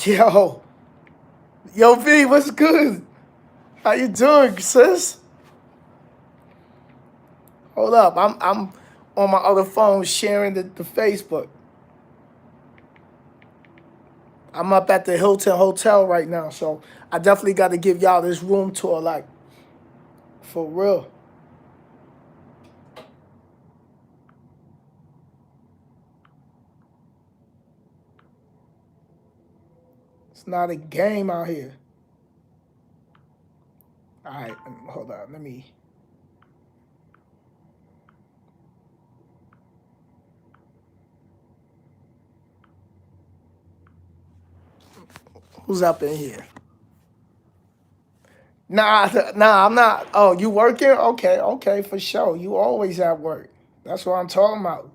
Yo, yo, V, what's good? How you doing, sis? Hold up, I'm on my other phone sharing the Facebook. I'm up at the Hilton Hotel right now, so I definitely got to give y'all this room tour, like for real. It's not a game out here. All right, hold on. Let me. Who's up in here? Nah, nah, I'm not. Oh, you working? Okay, okay, for sure. You always at work. That's what I'm talking about.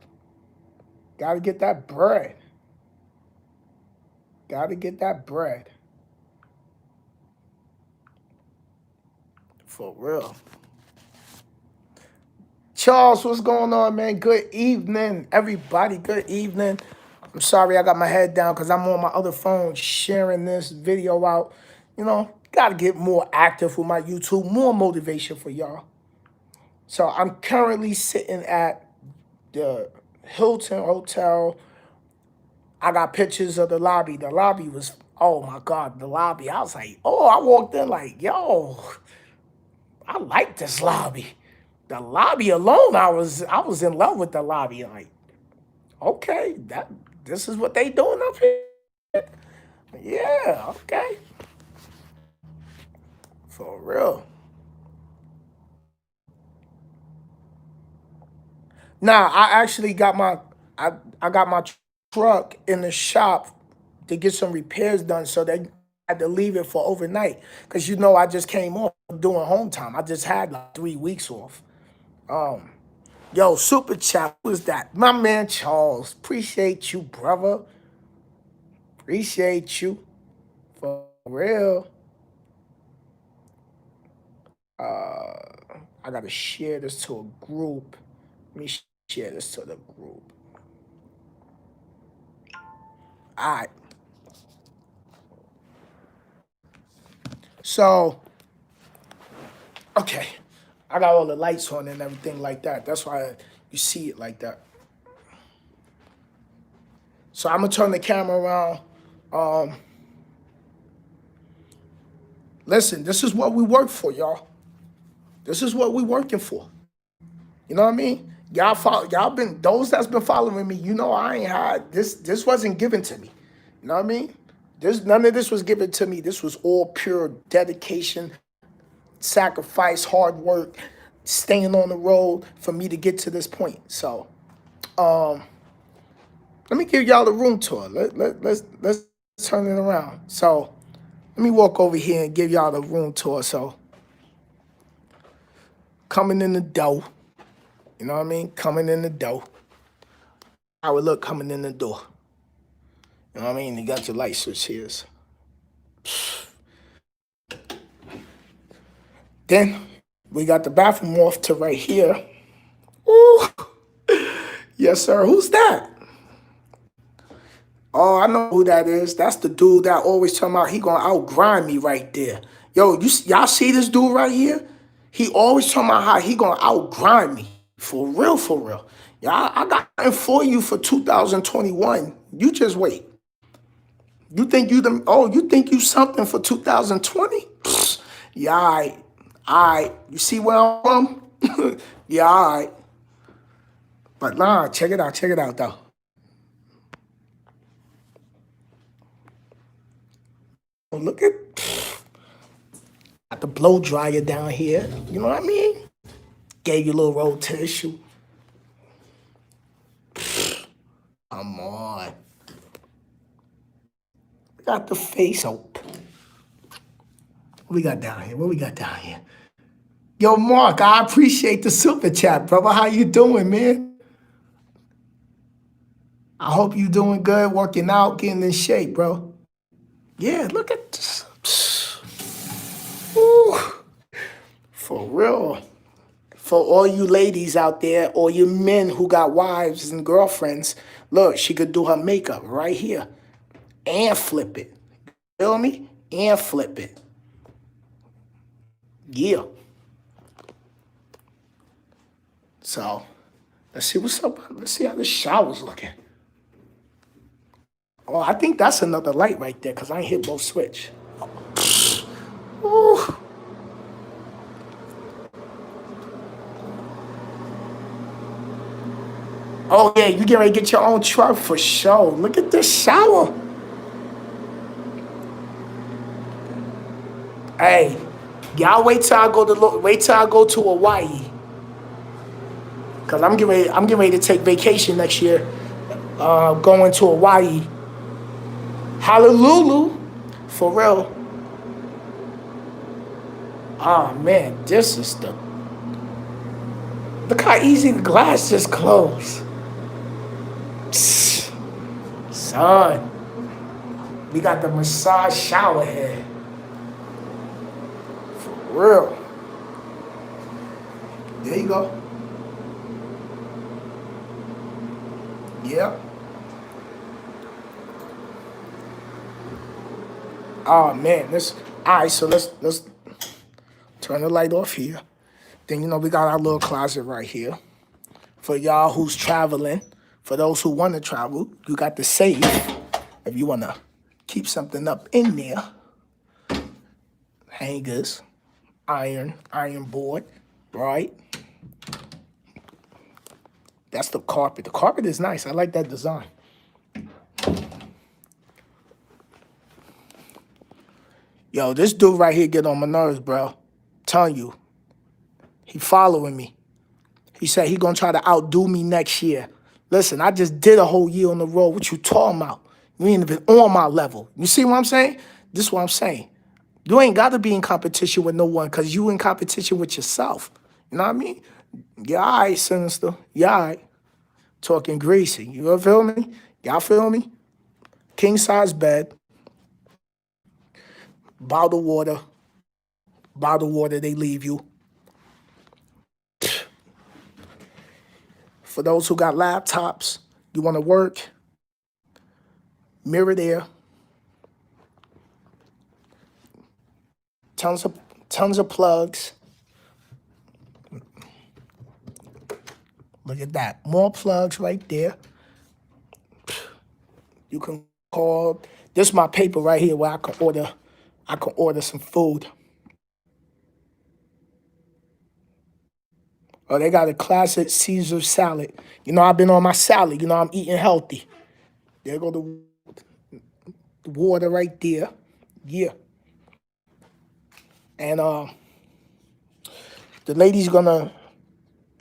Got to get that bread. Got to get that bread. For real. Charles, what's going on, man? Good evening, everybody. Good evening. I'm sorry I got my head down because I'm on my other phone sharing this video out. Got to get more active with my YouTube, more motivation for y'all. So I'm currently sitting at the Hilton Hotel. I got pictures of the lobby. The lobby was, oh my God, the lobby. I was like, oh, I walked in like, yo, I like this lobby. The lobby alone, I was in love with the lobby. Like, okay, this is what they doing up here. Yeah, okay, for real. Now I actually got I got my truck in the shop to get some repairs done, so they had to leave it for overnight because I just came off doing home time. I just had like 3 weeks off. Um, Yo, super chat, who is that? My man Charles. Appreciate you, brother. Appreciate you for real. I gotta share this to a group. Let me share this to the group. All right. So, okay. I got all the lights on and everything like that. That's why you see it like that. So I'm gonna turn the camera around. Um, Listen, this is what we work for, y'all. This is what we working for. You know what I mean? Y'all been those that's been following me. I ain't had this. This wasn't given to me. You know what I mean? There's none of this was given to me. This was all pure dedication, sacrifice, hard work, staying on the road for me to get to this point. So, um, let me give y'all the room tour. Let's turn it around. So, let me walk over here and give y'all the room tour. So, coming in the door. You know what I mean? Coming in the door. How it look coming in the door. You know what I mean? You got your light switch here. Then we got the bathroom off to right here. Ooh, yes, sir. Who's that? Oh, I know who that is. That's the dude that always talking about he gonna outgrind me right there. Yo, y'all see this dude right here? He always talking about how he gonna outgrind me. For real, for real. Yeah, I got nothing for you for 2021. You just wait. You think you something for 2020? Yeah, all right. All right. You see where I'm from? Yeah, all right. But nah, check it out though. Oh, look at got the blow dryer down here. You know what I mean? Gave you a little roll tissue. Come on. We got the face open. What we got down here? What we got down here? Yo, Mark, I appreciate the super chat, brother. How you doing, man? I hope you doing good, working out, getting in shape, bro. Yeah, look at this. Ooh, for real. For all you ladies out there, or you men who got wives and girlfriends, look, she could do her makeup right here and flip it. Feel me? And flip it. Yeah. So let's see what's up. Let's see how the shower's looking. Oh, I think that's another light right there because I ain't hit both switch. Ooh. Oh yeah, you get ready to get your own truck for sure. Look at this shower. Hey, y'all wait till I go to Hawaii. Cause I'm getting ready to take vacation next year. Going to Hawaii. Hallelujah. For real. Oh man, this is the look how easy the glass just closed. Son, we got the massage shower head. For real. There you go. Yep. Oh man, this all right, so let's turn the light off here. Then we got our little closet right here. For y'all who's traveling, for those who want to travel, you got the safe. If you want to keep something up in there, hangers, iron board, right? That's the carpet. The carpet is nice. I like that design. Yo, this dude right here get on my nerves, bro. Telling you, he following me. He said he gonna try to outdo me next year. Listen, I just did a whole year on the road. What you talking about? You ain't even on my level. You see what I'm saying? This is what I'm saying. You ain't got to be in competition with no one because you in competition with yourself. You know what I mean? Yeah, all right, Sinister. Yeah, all right. Talking greasy. You feel me? Y'all feel me? King size bed, bottled water, they leave you. For those who got laptops, you want to work, mirror there. Tons of plugs. Look at that. More plugs right there. You can call. This is my paper right here where I can order some food. Oh, they got a classic Caesar salad. I've been on my salad. I'm eating healthy. There go the water right there. Yeah. And the lady's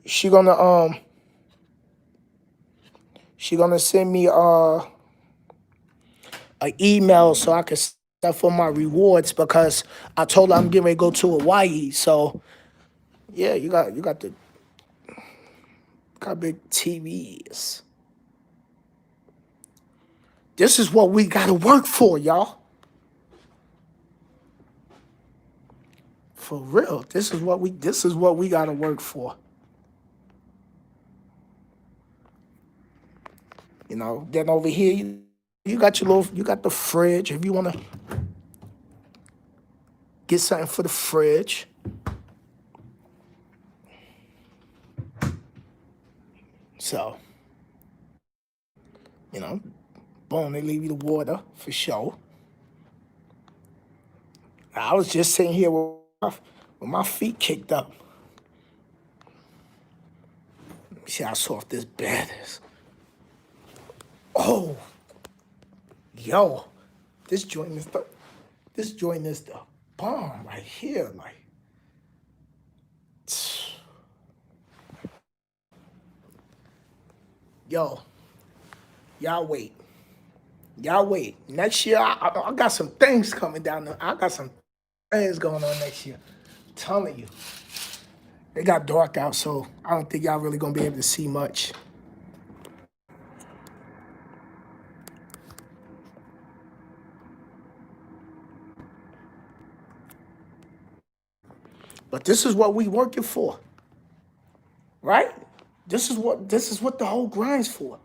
she gonna send me an email so I can set for my rewards because I told her I'm getting ready to go to Hawaii. So yeah, you got big TVs. This is what we gotta work for, y'all. For real. This is what we gotta work for. Then over here you got you got the fridge if you wanna get something for the fridge. So, boom, they leave you the water for sure. I was just sitting here with my feet kicked up. See how soft this bed is. Oh, yo, this joint is the bomb right here. Like, yo, y'all wait. Next year, I got some things coming down there. I got some things going on next year. I'm telling you. It got dark out, so I don't think y'all really gonna be able to see much. But this is what we working for, right? This is what the whole grind's for.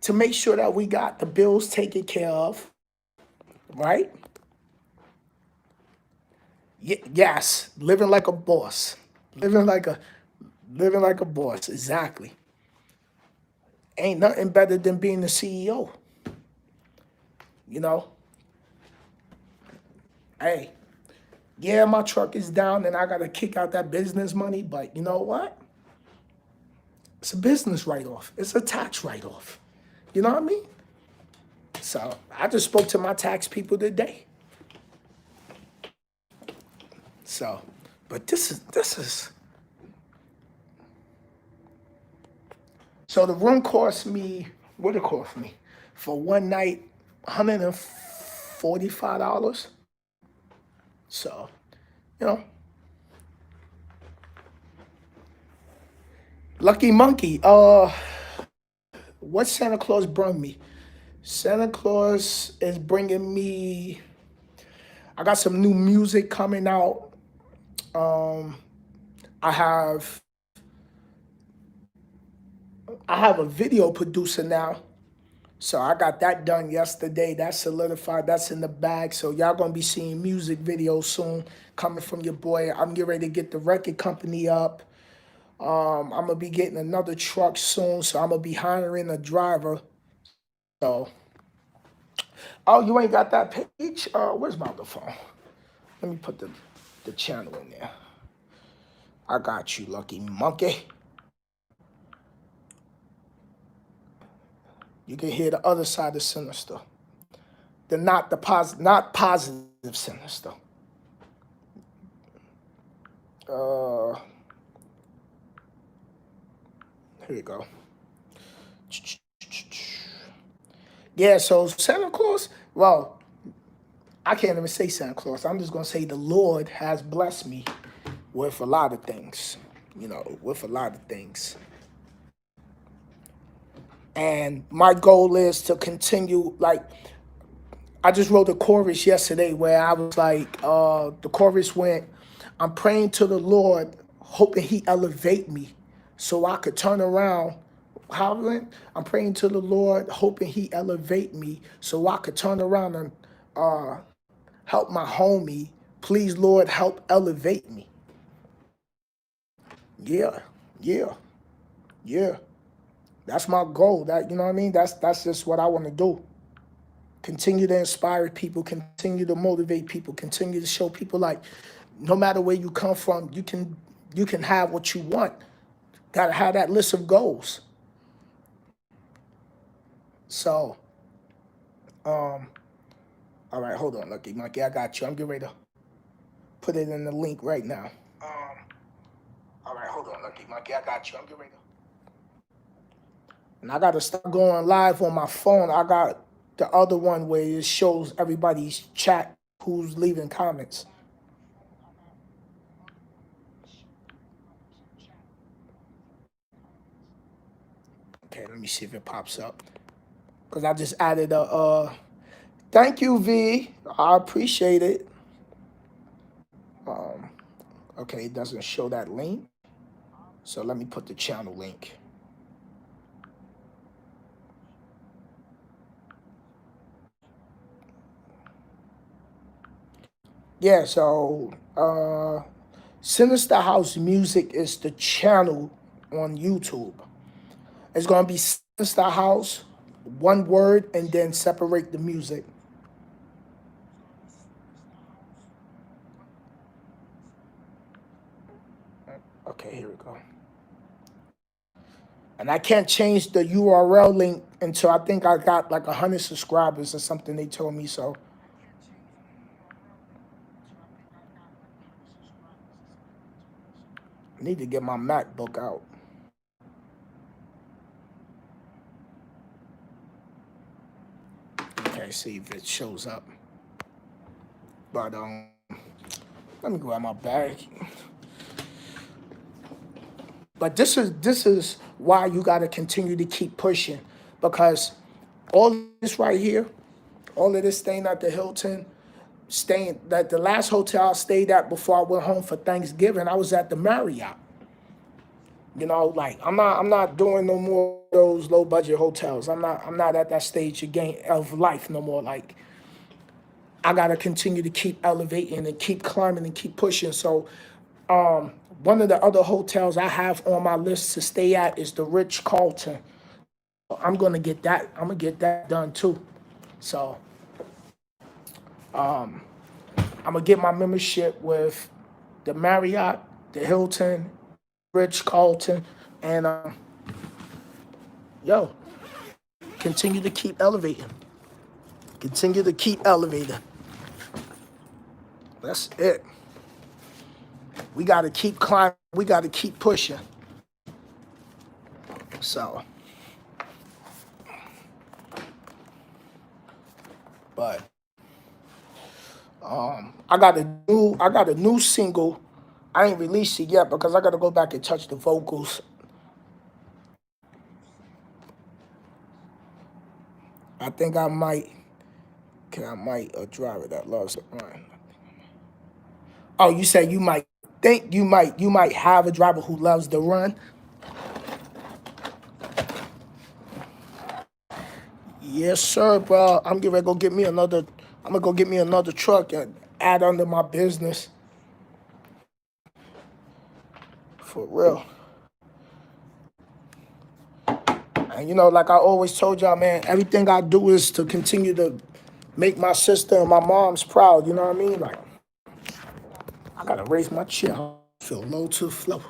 To make sure that we got the bills taken care of, right? Yes, living like a boss, living like a living like a boss. Exactly. Ain't nothing better than being the CEO. You know, hey, yeah, my truck is down and I got to kick out that business money, but you know what? It's a business write off. It's a tax write off. You know what I mean? So I just spoke to my tax people today. So, but this is so the room cost me what it cost me for one night, $145. So, you know, lucky monkey. What Santa Claus brought me? Santa Claus is bringing me. I got some new music coming out. Um, I have I have a video producer now. So I got that done yesterday. That's solidified. That's in the bag. So y'all gonna be seeing music videos soon coming from your boy. I'm getting ready to get the record company up. I'm gonna be getting another truck soon. So I'm gonna be hiring a driver. So oh, you ain't got that page? Where's my other phone? Let me put the channel in there. I got you, lucky monkey. You can hear the other side of Sinister. The not positive Sinister. Uh, Here you go. Yeah, so Santa Claus, well, I can't even say Santa Claus. I'm just going to say the Lord has blessed me with a lot of things, with a lot of things. And my goal is to continue, like, I just wrote a chorus yesterday where I was like, the chorus went, I'm praying to the Lord, hoping he elevate me so I could turn around. How it went? I'm praying to the Lord, hoping he elevate me so I could turn around and uh, help my homie. Please, Lord, help elevate me. Yeah, yeah, yeah. That's my goal. That you know what I mean? That's just what I want to do. Continue to inspire people, continue to motivate people, continue to show people like no matter where you come from, you can have what you want. Gotta have that list of goals. So, um, all right, hold on, Lucky Monkey, I got you. I'm getting ready to put it in the link right now. All right, hold on, Lucky Monkey, I got you. I'm getting ready to. And I gotta start going live on my phone. I got the other one where it shows everybody's chat who's leaving comments. Okay, let me see if it pops up. Cause I just added a thank you, V. I appreciate it. Um, okay, it doesn't show that link. So let me put the channel link. Yeah, so Sinister House Music is the channel on YouTube. It's gonna be Sinister House, one word, and then separate the music. Okay, here we go. And I can't change the URL link until I think I got like 100 subscribers or something. They told me so. I need to get my MacBook out. Okay, see if it shows up. But let me grab my bag. But this is why you got to continue to keep pushing, because all this right here, all of this staying at the Hilton, staying that the last hotel I stayed at before I went home for Thanksgiving, I was at the Marriott. Like I'm not doing no more of those low budget hotels. I'm not at that stage again of life no more. Like I gotta continue to keep elevating and keep climbing and keep pushing. So um, one of the other hotels I have on my list to stay at is the Rich Carlton. I'm gonna get that. I'm gonna get that done too. So I'm gonna get my membership with the Marriott, the Hilton, Rich Carlton, and yo, continue to keep elevating. Continue to keep elevating. That's it. We gotta keep climbing. We gotta keep pushing. So, but I got a new single. I ain't released it yet because I gotta go back and touch the vocals. I think I might. Okay, I might a driver that loves it. Right. Oh, you say you might think you might have a driver who loves the run. Yes, sir, bro. I'm getting ready to go get me another. I'm gonna go get me another truck and add under my business for real. And like I always told y'all, man, everything I do is to continue to make my sister and my mom's proud. You know what I mean? Like I gotta raise my chair. I feel low to the floor.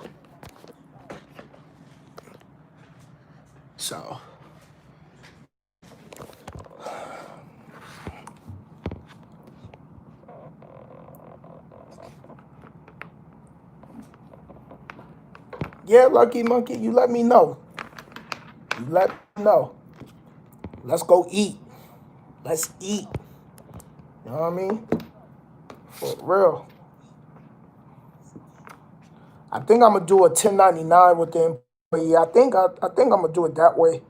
So, yeah, Lucky Monkey, you let me know. You let me know. Let's go eat. Let's eat. You know what I mean? For real. I think I'm gonna do a 1099 with the employee. I think I'm gonna do it that way.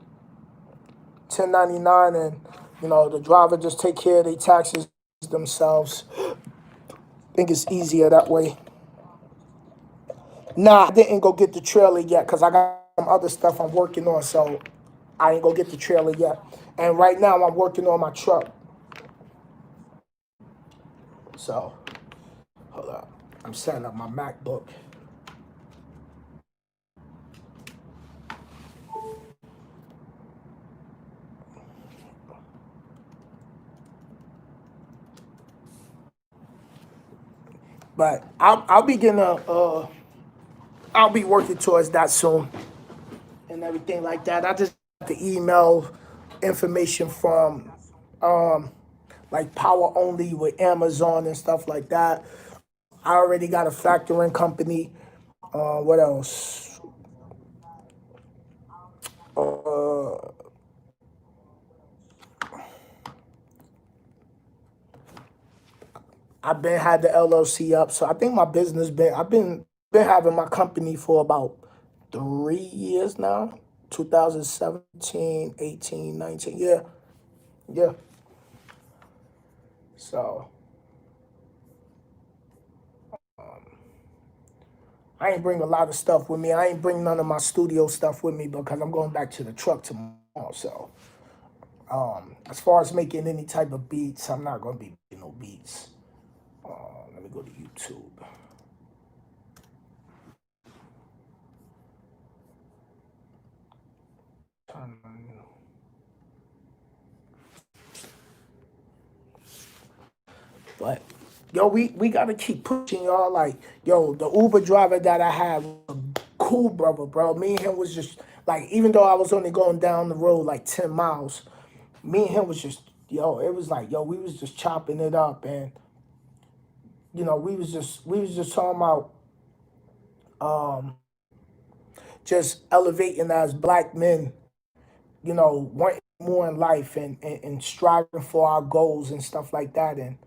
1099, and the driver just take care of their taxes themselves. I think it's easier that way. Nah, I didn't go get the trailer yet because I got some other stuff I'm working on, so I ain't go get the trailer yet. And right now I'm working on my truck. So hold up. I'm setting up my MacBook. But I'll be getting I'll be working towards that soon and everything like that. I just got the email information from like Power Only with Amazon and stuff like that. I already got a factoring company. What else? I've been had the LLC up, so I think my business I've been having my company for about 3 years now. 2017, 18, 19. Yeah, yeah. So I ain't bring a lot of stuff with me. I ain't bring none of my studio stuff with me because I'm going back to the truck tomorrow. So as far as making any type of beats, I'm not gonna be making no beats. Let me go to YouTube. But yo, we gotta keep pushing, y'all. Like, yo, the Uber driver that I had was a cool brother, bro. Me and him was just like, even though I was only going down the road like 10 miles, me and him was just, yo, it was like, yo, we was just chopping it up, and we was just talking about just elevating as black men, wanting more in life, and striving for our goals and stuff like that, and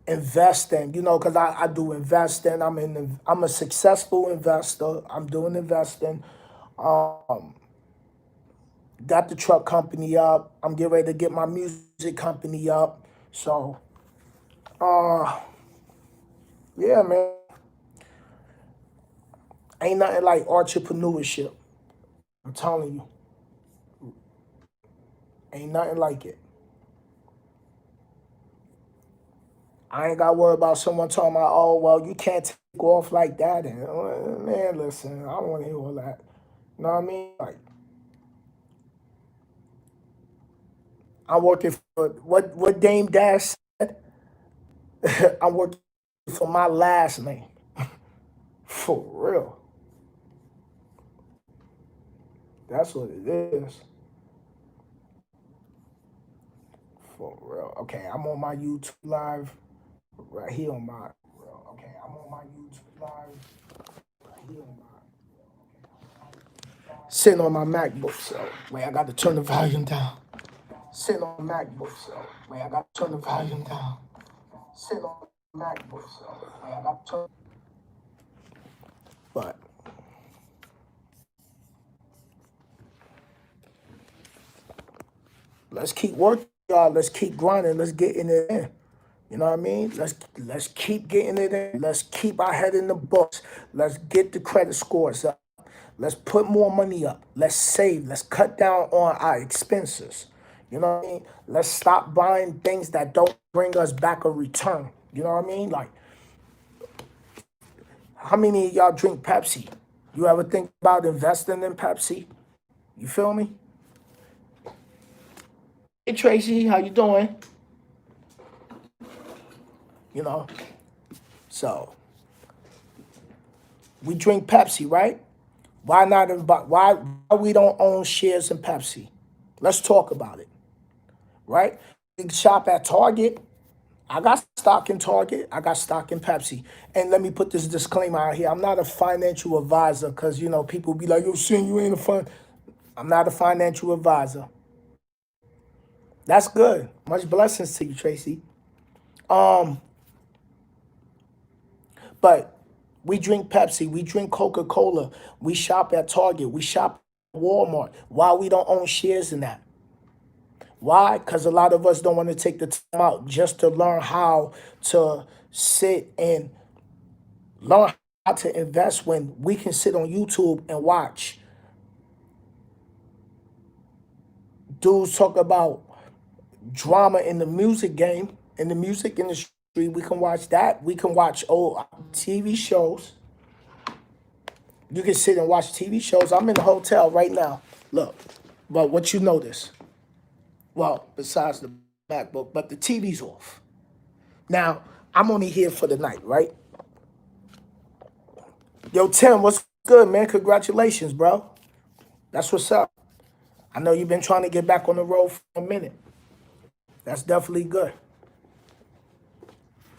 investing, because I do investing. I'm a successful investor. I'm doing investing. Got the truck company up. I'm getting ready to get my music company up. So yeah, man, ain't nothing like entrepreneurship. I'm telling you, ain't nothing like it. I ain't got to worry about someone talking about, oh, well, you can't take off like that. And man, listen, I don't want to hear all that. You know what I mean? Like, I'm working for what Dame Dash said. I'm working for my last name. For real. That's what it is. For real. Okay, I'm on my YouTube live right here on my. Okay, I'm on my YouTube live right here on my. Sitting on my MacBook, so wait, I got to turn the volume down. Sitting on my MacBook, so wait, I got to turn the volume down. Sitting on my MacBook, so wait, I got to turn. But let's keep working, y'all. Let's keep grinding. Let's get in it in. You know what I mean? Let's keep getting it in. Let's keep our head in the books. Let's get the credit scores up. Let's put more money up. Let's save. Let's cut down on our expenses. You know what I mean? Let's stop buying things that don't bring us back a return. You know what I mean? Like, how many of y'all drink Pepsi? You ever think about investing in Pepsi? You feel me? Hey Tracy, how you doing? You know, so we drink Pepsi, right? Why not? Why we don't own shares in Pepsi? Let's talk about it, right? We shop at Target. I got stock in Target. I got stock in Pepsi. And let me put this disclaimer out here. I'm not a financial advisor because, you know, people be like, yo, Sin, you ain't a fun. I'm not a financial advisor. That's good. Much blessings to you, Tracy. Um, but we drink Pepsi. We drink Coca-Cola. We shop at Target. We shop at Walmart. Why we don't own shares in that? Why? Because a lot of us don't want to take the time out just to learn how to sit and learn how to invest when we can sit on YouTube and watch dudes talk about drama in the music game, in the music industry. We can watch that. We can watch old TV shows. You can sit and watch TV shows. I'm in the hotel right now. Look, but what you notice? Well, besides the MacBook, but the TV's off. Now, I'm only here for the night, right? Yo, Tim, what's good, man? Congratulations, bro. That's what's up. I know you've been trying to get back on the road for a minute. That's definitely good.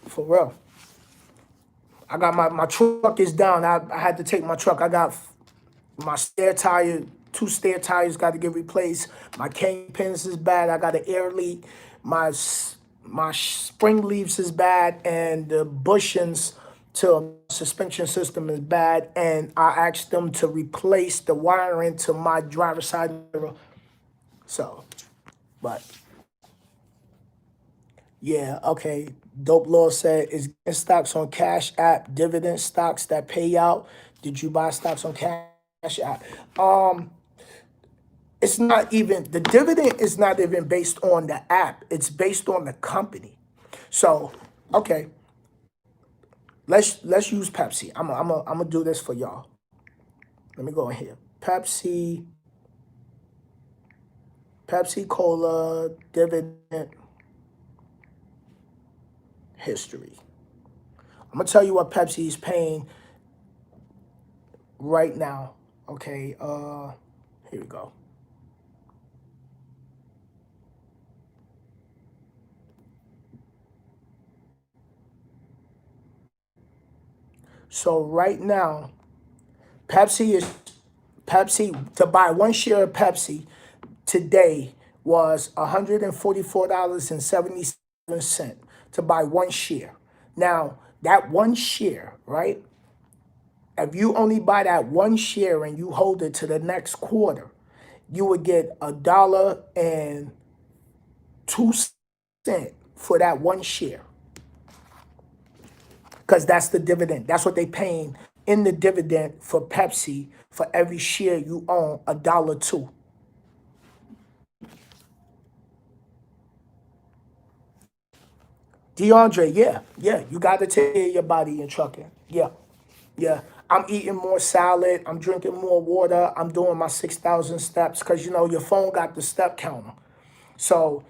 For real. I got my truck is down. I had to take my truck. I got my stair tire, two stair tires got to get replaced. My cane pins is bad. I got an air leak. My spring leaves is bad, and the bushings to suspension system is bad. And I asked them to replace the wiring to my driver's side mirror. So, but yeah, okay. Dope Law said, is getting stocks on Cash App dividend stocks that pay out? Did you buy stocks on Cash App? It's not even, the dividend is not even based on the app. It's based on the company. So, okay, let's use Pepsi. I'm gonna do this for y'all. Let me go in here. Pepsi Cola dividend history. I'm gonna tell you what Pepsi is paying right now. Okay, here we go. So right now, Pepsi is Pepsi to buy one share of Pepsi today was $144.77 to buy one share. Now, that one share, right? If you only buy that one share and you hold it to the next quarter, you would get $1.02 for that one share. Because that's the dividend. That's what they paying in the dividend for Pepsi for every share you own, $1.02. DeAndre, yeah, yeah, you got to take care of your body in trucking. Yeah, yeah. I'm eating more salad. I'm drinking more water. I'm doing my 6,000 steps because your phone got the step counter. So,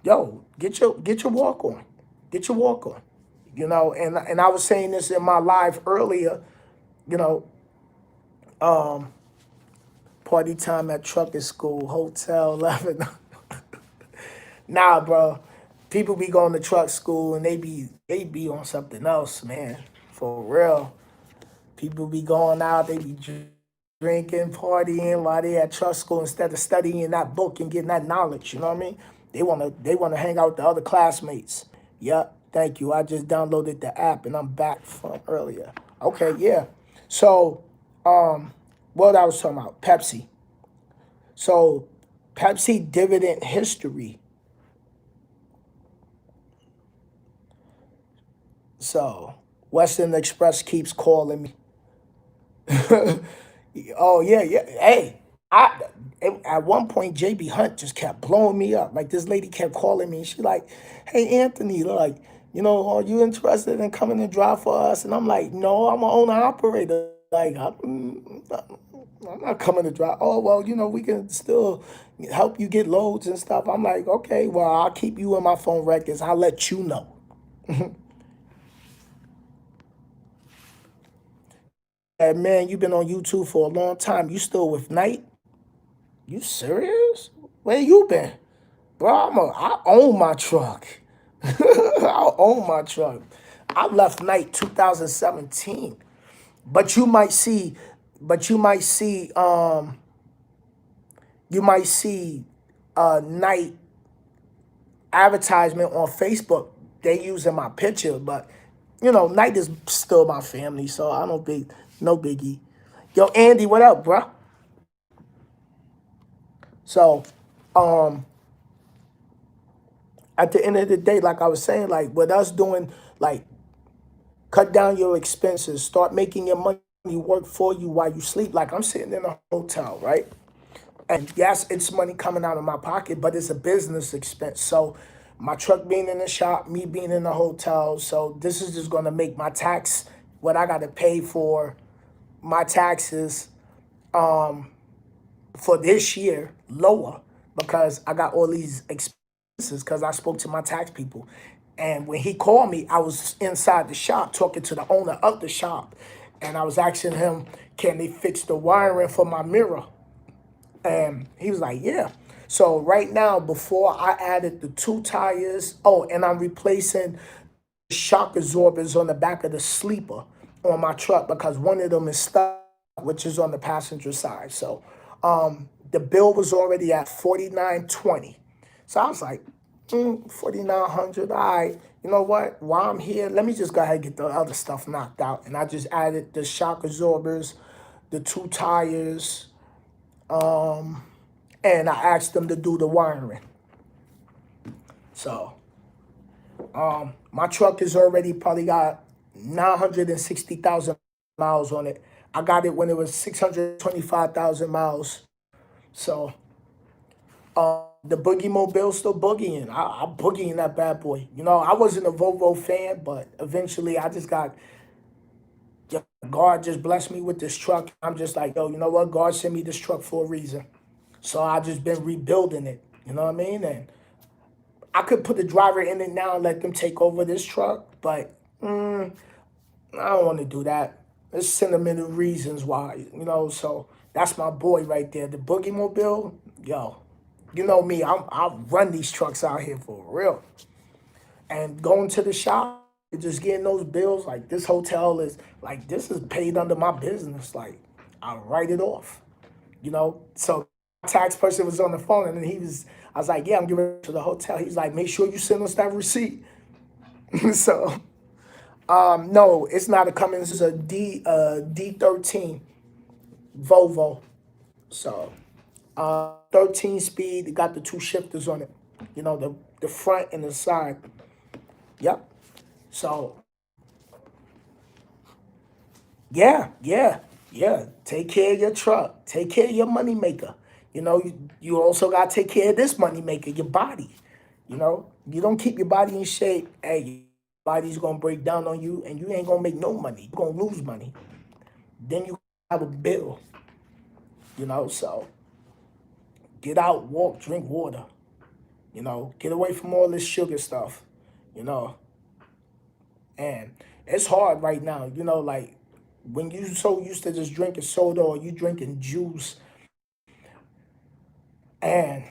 yo, get your walk on, get your walk on. And I was saying this in my live earlier. You know, party time at trucking school, hotel 11. Nah, bro. People be going to truck school and they be on something else, man. For real. People be going out, they be drinking, partying while they at truck school instead of studying that book and getting that knowledge. You know what I mean? They wanna hang out with the other classmates. Yep, thank you. I just downloaded the app and I'm back from earlier. Okay, yeah. So, what I was talking about, Pepsi. So, Pepsi dividend history. So, Western Express keeps calling me. Oh yeah, yeah. Hey, at one point JB Hunt just kept blowing me up. Like this lady kept calling me. She like, "Hey Anthony, like, are you interested in coming to drive for us?" And I'm like, "No, I'm an owner operator. Like, I'm not coming to drive." "Oh well, we can still help you get loads and stuff." I'm like, "Okay, well I'll keep you in my phone records. I'll let you know." And man, you've been on YouTube for a long time. You still with Knight? You serious? Where you been? Bro, I own my truck. I own my truck. I left Night 2017. But you might see, but you might see Night advertisement on Facebook. They using my picture, but Night is still my family, so I don't think no biggie. Yo, Andy, what up, bro? So, um, at the end of the day, like I was saying, like with us doing, like cut down your expenses, start making your money work for you while you sleep. Like I'm sitting in a hotel, right? And yes, it's money coming out of my pocket, but it's a business expense. So my truck being in the shop, me being in the hotel. So this is just gonna make my tax, what I gotta pay for my taxes for this year lower because I got all these expenses because I spoke to my tax people. And when he called me, I was inside the shop talking to the owner of the shop. And I was asking him, can they fix the wiring for my mirror? And he was like, yeah. So right now, before I added the two tires, oh, and I'm replacing shock absorbers on the back of the sleeper on my truck because one of them is stuck, which is on the passenger side. So the bill was already at 49.20. So I was like, 4,900. All right, you know what? While I'm here, let me just go ahead and get the other stuff knocked out. And I just added the shock absorbers, the two tires, and I asked them to do the wiring. So my truck is already probably got 960,000 miles on it. I got it when it was 625,000 miles. So the Boogie Mobile still boogieing. I'm boogieing that bad boy. I wasn't a Volvo fan, but eventually I just got, God just blessed me with this truck. I'm just like, yo, you know what? God sent me this truck for a reason. So I just been rebuilding it. You know what I mean? And I could put the driver in it now and let them take over this truck, but I don't want to do that. There's sentimental reasons why, so that's my boy right there. The Boogie Mobile, yo, you know me, I run these trucks out here for real. And going to the shop, just getting those bills, like this hotel is, like this is paid under my business. Like I write it off, So tax person was on the phone and then I was like, yeah, I'm giving to the hotel. He's like, make sure you send us that receipt. So, no, it's not a Cummins. It's a D13 Volvo. So, 13 speed. It got the two shifters on it. The front and the side. Yep. So, yeah, yeah, yeah. Take care of your truck. Take care of your money maker. You also got to take care of this money maker, your body. You don't keep your body in shape, hey, your body's gonna break down on you and you ain't gonna make no money. You're gonna lose money. Then you have a bill, so get out, walk, drink water, get away from all this sugar stuff, you know. And it's hard right now, like when you so used to just drinking soda or you drinking juice, and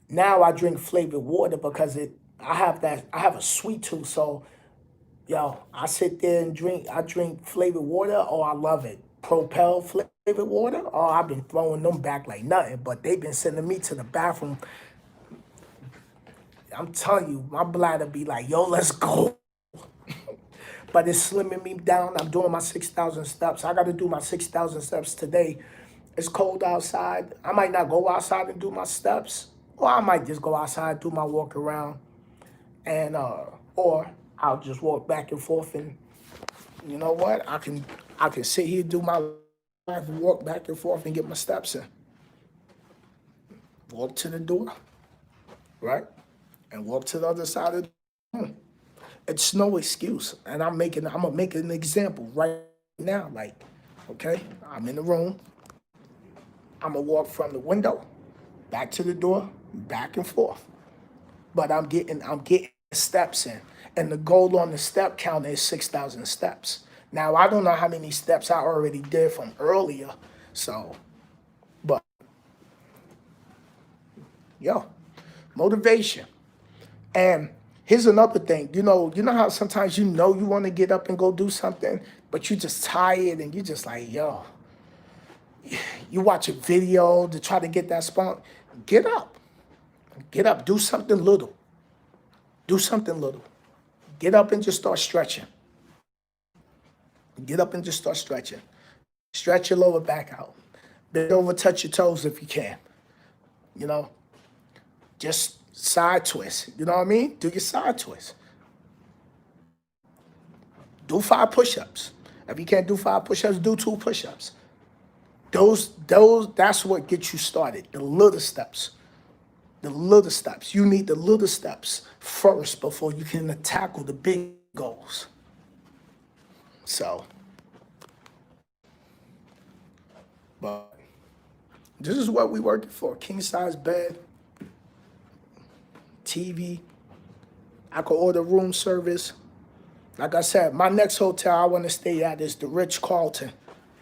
now I drink flavored water because I have a sweet tooth, so I sit there and I drink flavored water, or I love it. Propel flavored water, oh, I've been throwing them back like nothing, but they've been sending me to the bathroom. I'm telling you, my bladder be like, yo, let's go. But it's slimming me down. I'm doing my 6,000 steps. I got to do my 6,000 steps today. It's cold outside. I might not go outside and do my steps, or I might just go outside, do my walk around, and or I'll just walk back and forth. And you know what? I can sit here, do my life, walk back and forth, and get my steps in. Walk to the door, right, and walk to the other side of the room. It's no excuse, and I'm gonna make an example right now. Like, okay, I'm in the room. I'm gonna walk from the window back to the door, back and forth. But I'm getting steps in, and the goal on the step count is 6,000 steps. Now I don't know how many steps I already did from earlier, so but yo, motivation. And here's another thing, how sometimes you want to get up and go do something, but you just tired and you just like, yo, you watch a video to try to get that spot. Get up. Get up. Do something little. Do something little. Get up and just start stretching. Get up and just start stretching. Stretch your lower back out. Bend over, touch your toes if you can. You know, just side twist. You know what I mean? Do your side twist. Do 5 push-ups. If you can't do 5 push-ups, do 2 push-ups. That's what gets you started. The little steps. The little steps. You need the little steps first before you can tackle the big goals. So, but this is what we working for. King size bed, TV. I could order room service. Like I said, my next hotel I want to stay at is the Ritz-Carlton.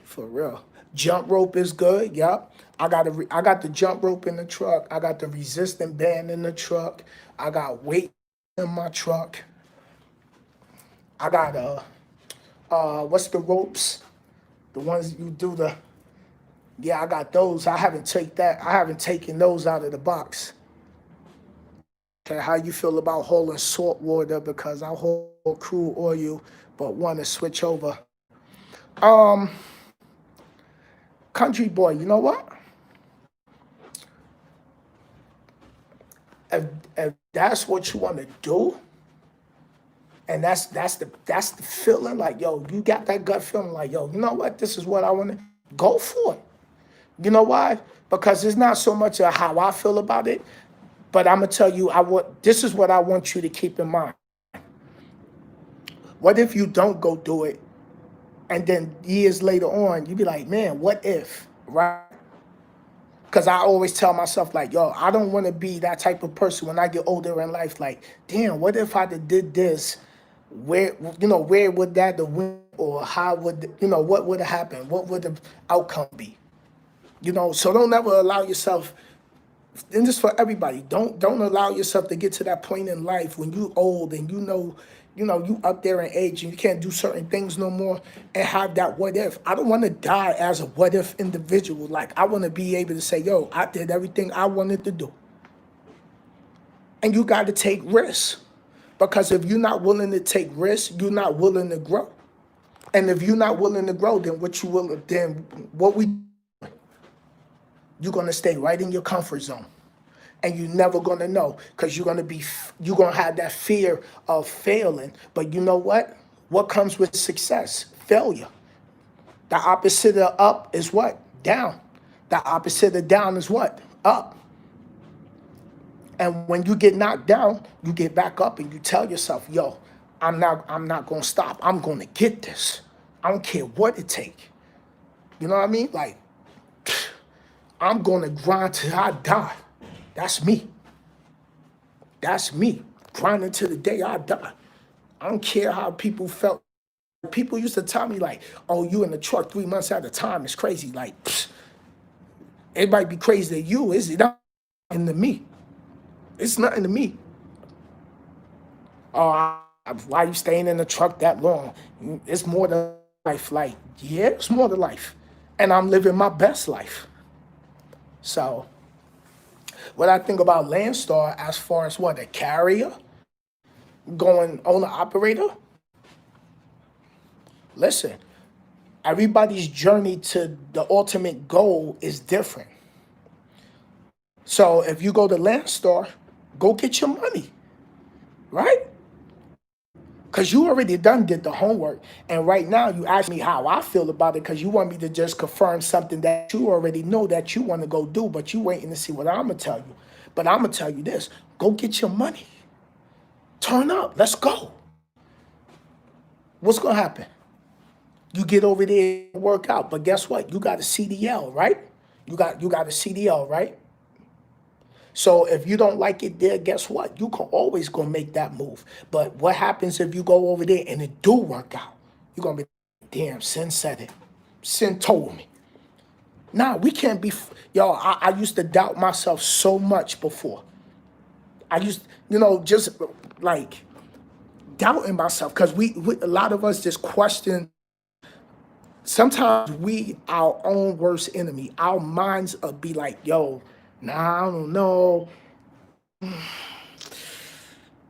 For real. Jump rope is good. Yup. I got the jump rope in the truck. I got the resistant band in the truck. I got weight in my truck. I got what's the ropes? The ones you do I got those. I haven't taken those out of the box. Okay, how you feel about hauling salt water? Because I haul crude oil, but want to switch over. Country boy, you know what? If that's what you want to do, and that's the feeling, like, yo, you got that gut feeling like, yo, you know what? This is what I want to go for it. You know why? Because it's not so much of how I feel about it, but I'm gonna tell you, this is what I want you to keep in mind. What if you don't go do it, and then years later on, you be like, man, what if, right? Because I always tell myself, like, yo, I don't want to be that type of person when I get older in life. Like, damn, what if I did this? Where would that the win, or how would, what would have happened? What would the outcome be? So don't ever allow yourself, and this for everybody, don't allow yourself to get to that point in life when you old and you up there in age and you can't do certain things no more and have that what if. I don't want to die as a what if individual. Like, I want to be able to say, yo, I did everything I wanted to do. And you got to take risks, because if you're not willing to take risks, you're not willing to grow. And if you're not willing to grow, then you're going to stay right in your comfort zone. And you're never going to know, because you're going to have that fear of failing. But you know what? What comes with success? Failure. The opposite of up is what? Down. The opposite of down is what? Up. And when you get knocked down, you get back up and you tell yourself, yo, I'm not gonna stop. I'm gonna get this. I don't care what it takes. You know what I mean? Like, I'm gonna grind till I die. That's me. That's me. Grinding till the day I die. I don't care how people felt. People used to tell me like, oh, you in the truck 3 months at a time. It's crazy. Like, it might be crazy to you. It's not nothing to me. It's nothing to me. Oh, why you staying in the truck that long? It's more than life. Like, yeah, it's more than life. And I'm living my best life. So, what I think about Landstar as far as what, a carrier going owner operator? Listen, everybody's journey to the ultimate goal is different. So if you go to Landstar, go get your money, right? Because you already did the homework. And right now you ask me how I feel about it because you want me to just confirm something that you already know that you want to go do, but you waiting to see what I'm going to tell you. But I'm going to tell you this. Go get your money. Turn up. Let's go. What's going to happen? You get over there and work out. But guess what? You got a CDL, right? You got a CDL, right? So if you don't like it there, guess what? You can always go make that move. But what happens if you go over there and it do work out? You're going to be, damn, Sin said it. Sin told me. Nah, we can't be, yo, I used to doubt myself so much before. I used, just like doubting myself because we a lot of us just question. Sometimes we our own worst enemy. Our minds will be like, yo, nah, I don't know.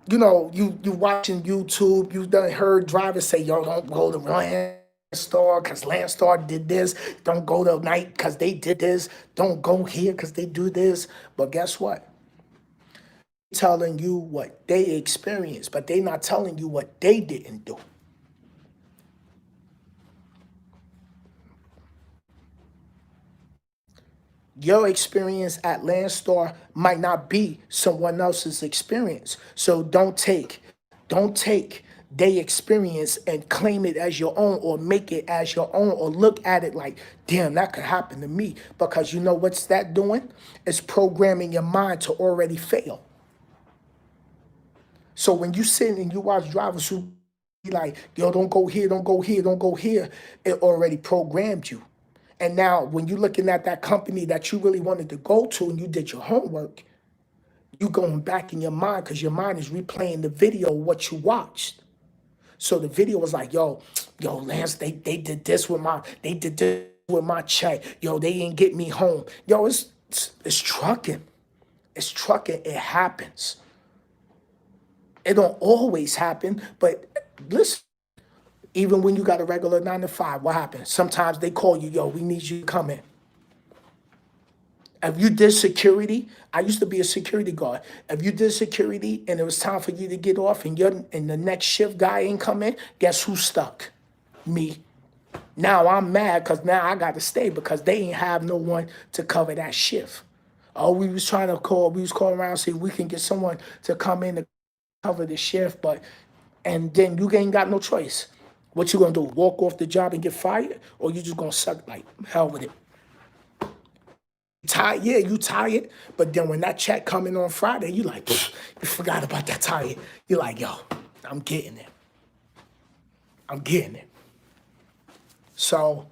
You watching YouTube, you done heard drivers say, yo, don't go to Landstar because Landstar did this. Don't go to night because they did this. Don't go here because they do this. But guess what? Telling you what they experienced, but they not telling you what they didn't do. Your experience at Landstar might not be someone else's experience. So don't take their experience and claim it as your own or make it as your own or look at it like, damn, that could happen to me. Because you know what's that doing? It's programming your mind to already fail. So when you sit and you watch drivers who be like, yo, don't go here, don't go here, don't go here, it already programmed you. And now when you're looking at that company that you really wanted to go to and you did your homework, you going back in your mind because your mind is replaying the video of what you watched. So the video was like, yo, Lance, they did this with my check. Yo, they didn't get me home. Yo, it's trucking. It's trucking. It happens. It don't always happen, but listen, even when you got a regular 9 to 5, what happens? Sometimes they call you, yo, we need you to come in. If you did security, I used to be a security guard. If you did security and it was time for you to get off and the next shift guy ain't come in, guess who's stuck? Me. Now I'm mad because now I got to stay because they ain't have no one to cover that shift. Oh, we was calling around see if we can get someone to come in to cover the shift, and then you ain't got no choice. What you gonna do? Walk off the job and get fired, or you just gonna suck like hell with it? Tired? Yeah, you tired. But then when that check coming on Friday, you like, you forgot about that tired. You're like, yo, I'm getting it. I'm getting it. So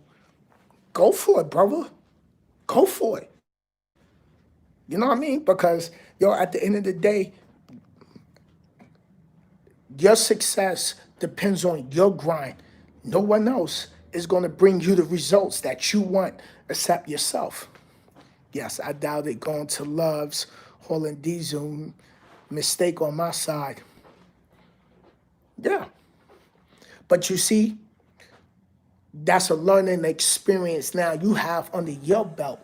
go for it, brother. Go for it. You know what I mean? Because at the end of the day, your success depends on your grind. No one else is going to bring you the results that you want except yourself. Yes, I doubt it going to Love's, Holland Diesel, mistake on my side. Yeah. But you see, that's a learning experience now you have under your belt.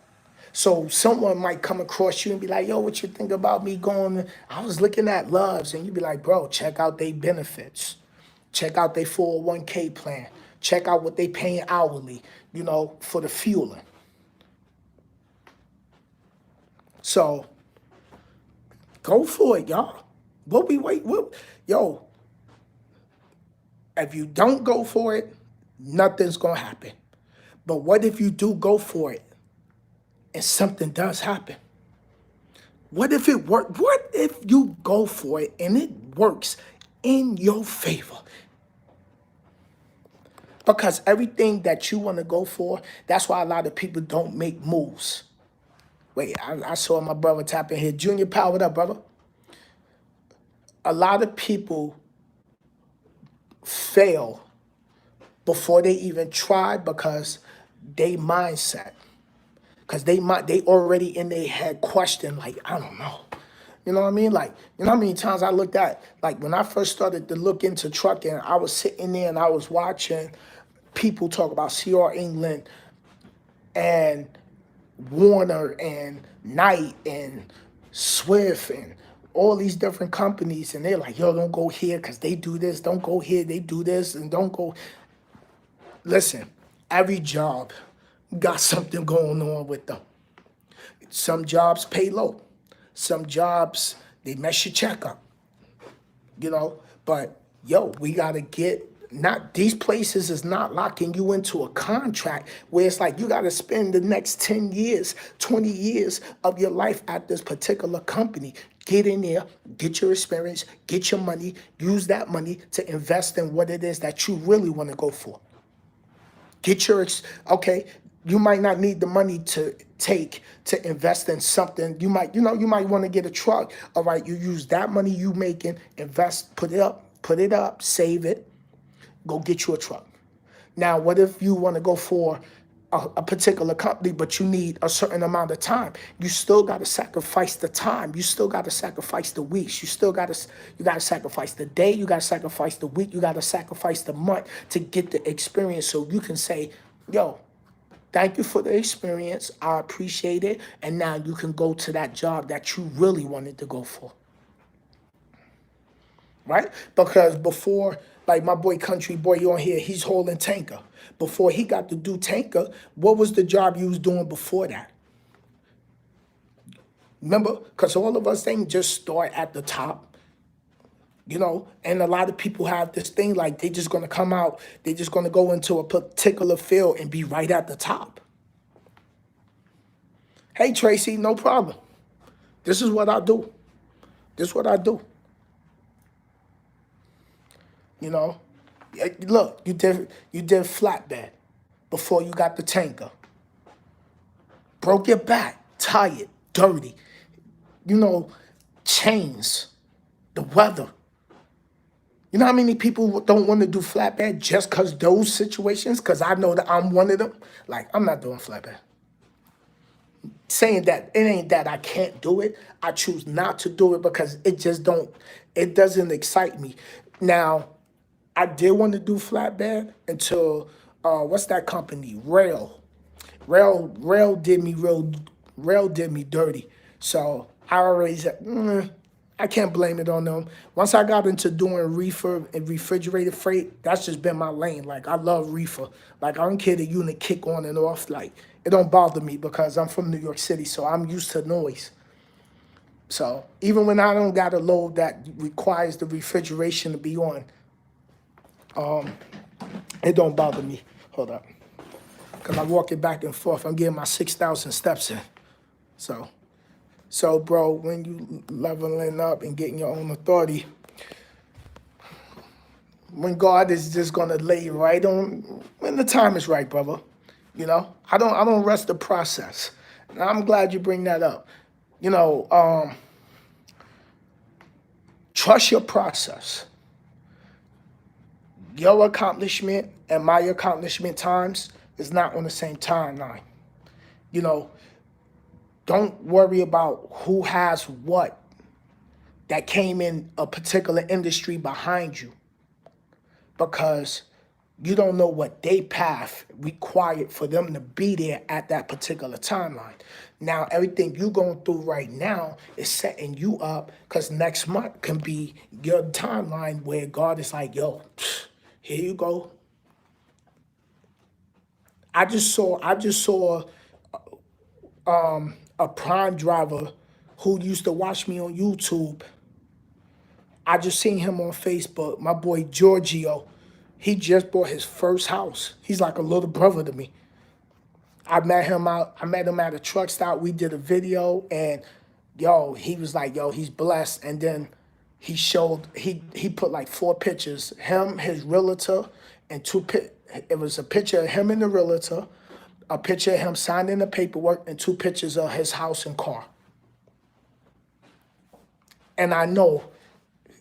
So someone might come across you and be like, yo, what you think about me going? I was looking at Love's, and you'd be like, bro, check out their benefits. Check out their 401k plan. Check out what they paying hourly, for the fueling. So Go for it, y'all. What we wait? What, yo, if you don't go for it, nothing's gonna happen. But what if you do go for it and something does happen? What if it work? What if you go for it and it works in your favor? Because everything that you want to go for, that's why a lot of people don't make moves. Wait, I saw my brother tap in here. Junior, powered up, brother. A lot of people fail before they even try because they mindset. Because they already in their head question, like, I don't know. You know what I mean? Like, you know how many times I looked at, like when I first started to look into trucking, I was sitting there and I was watching people talk about C.R. England and Warner and Knight and Swift and all these different companies, and they're like, yo, don't go here because they do this, don't go here, they do this, and don't go. Listen, every job got something going on with them. Some jobs pay low. Some jobs, they mess your check up, you know? But yo, we gotta get, not, these places is not locking you into a contract where it's like you gotta spend the next 10 years, 20 years of your life at this particular company. Get in there, get your experience, get your money, use that money to invest in what it is that you really wanna go for. Get your, okay, you might not need the money to take to invest in something. You might, you might want to get a truck. All right, you use that money you making, invest, put it up, save it, go get you a truck. Now, what if you want to go for a particular company, but you need a certain amount of time? You still got to sacrifice the time. You still got to sacrifice the weeks. You got to sacrifice the day. You got to sacrifice the week. You got to sacrifice the month to get the experience, so you can say, yo, thank you for the experience. I appreciate it. And now you can go to that job that you really wanted to go for. Right? Because before, like my boy Country Boy on here, he's holding tanker. Before he got to do tanker, what was the job you was doing before that? Remember? Because all of us ain't just start at the top, and a lot of people have this thing like they just gonna come out, they just gonna go into a particular field and be right at the top. Hey Tracy, no problem. This is what I do. This is what I do. You know, look, you did flatbed before you got the tanker. Broke your back, tired, dirty. You know, chains, the weather. You know how many people don't want to do flatbed just because those situations? Because I know that I'm one of them. Like, I'm not doing flatbed. Saying that it ain't that I can't do it. I choose not to do it because it doesn't excite me. Now, I did want to do flatbed until what's that company? Rail did me dirty. So I already said, I can't blame it on them. Once I got into doing reefer and refrigerated freight, that's just been my lane. Like, I love reefer. Like, I don't care the unit kick on and off. Like, it don't bother me because I'm from New York City, so I'm used to noise. So even when I don't got a load that requires the refrigeration to be on, it don't bother me. Hold up. Because I'm walking back and forth. I'm getting my 6,000 steps in. So, bro, when you leveling up and getting your own authority, when God is just gonna lay you right on, when the time is right, brother. I don't rush the process. And I'm glad you bring that up. Trust your process. Your accomplishment and my accomplishment times is not on the same timeline. You know, don't worry about who has what that came in a particular industry behind you, because you don't know what they path required for them to be there at that particular timeline. Now, everything you going through right now is setting you up, because next month can be your timeline where God is like, yo, here you go. I just saw a prime driver who used to watch me on YouTube. I just seen him on Facebook. My boy Giorgio, he just bought his first house. He's like a little brother to me. I met him at a truck stop. We did a video, and yo, he was like, yo, he's blessed. And then he put like 4 pictures, him, his realtor, and it was a picture of him and the realtor, a picture of him signing the paperwork, and 2 pictures of his house and car. And I know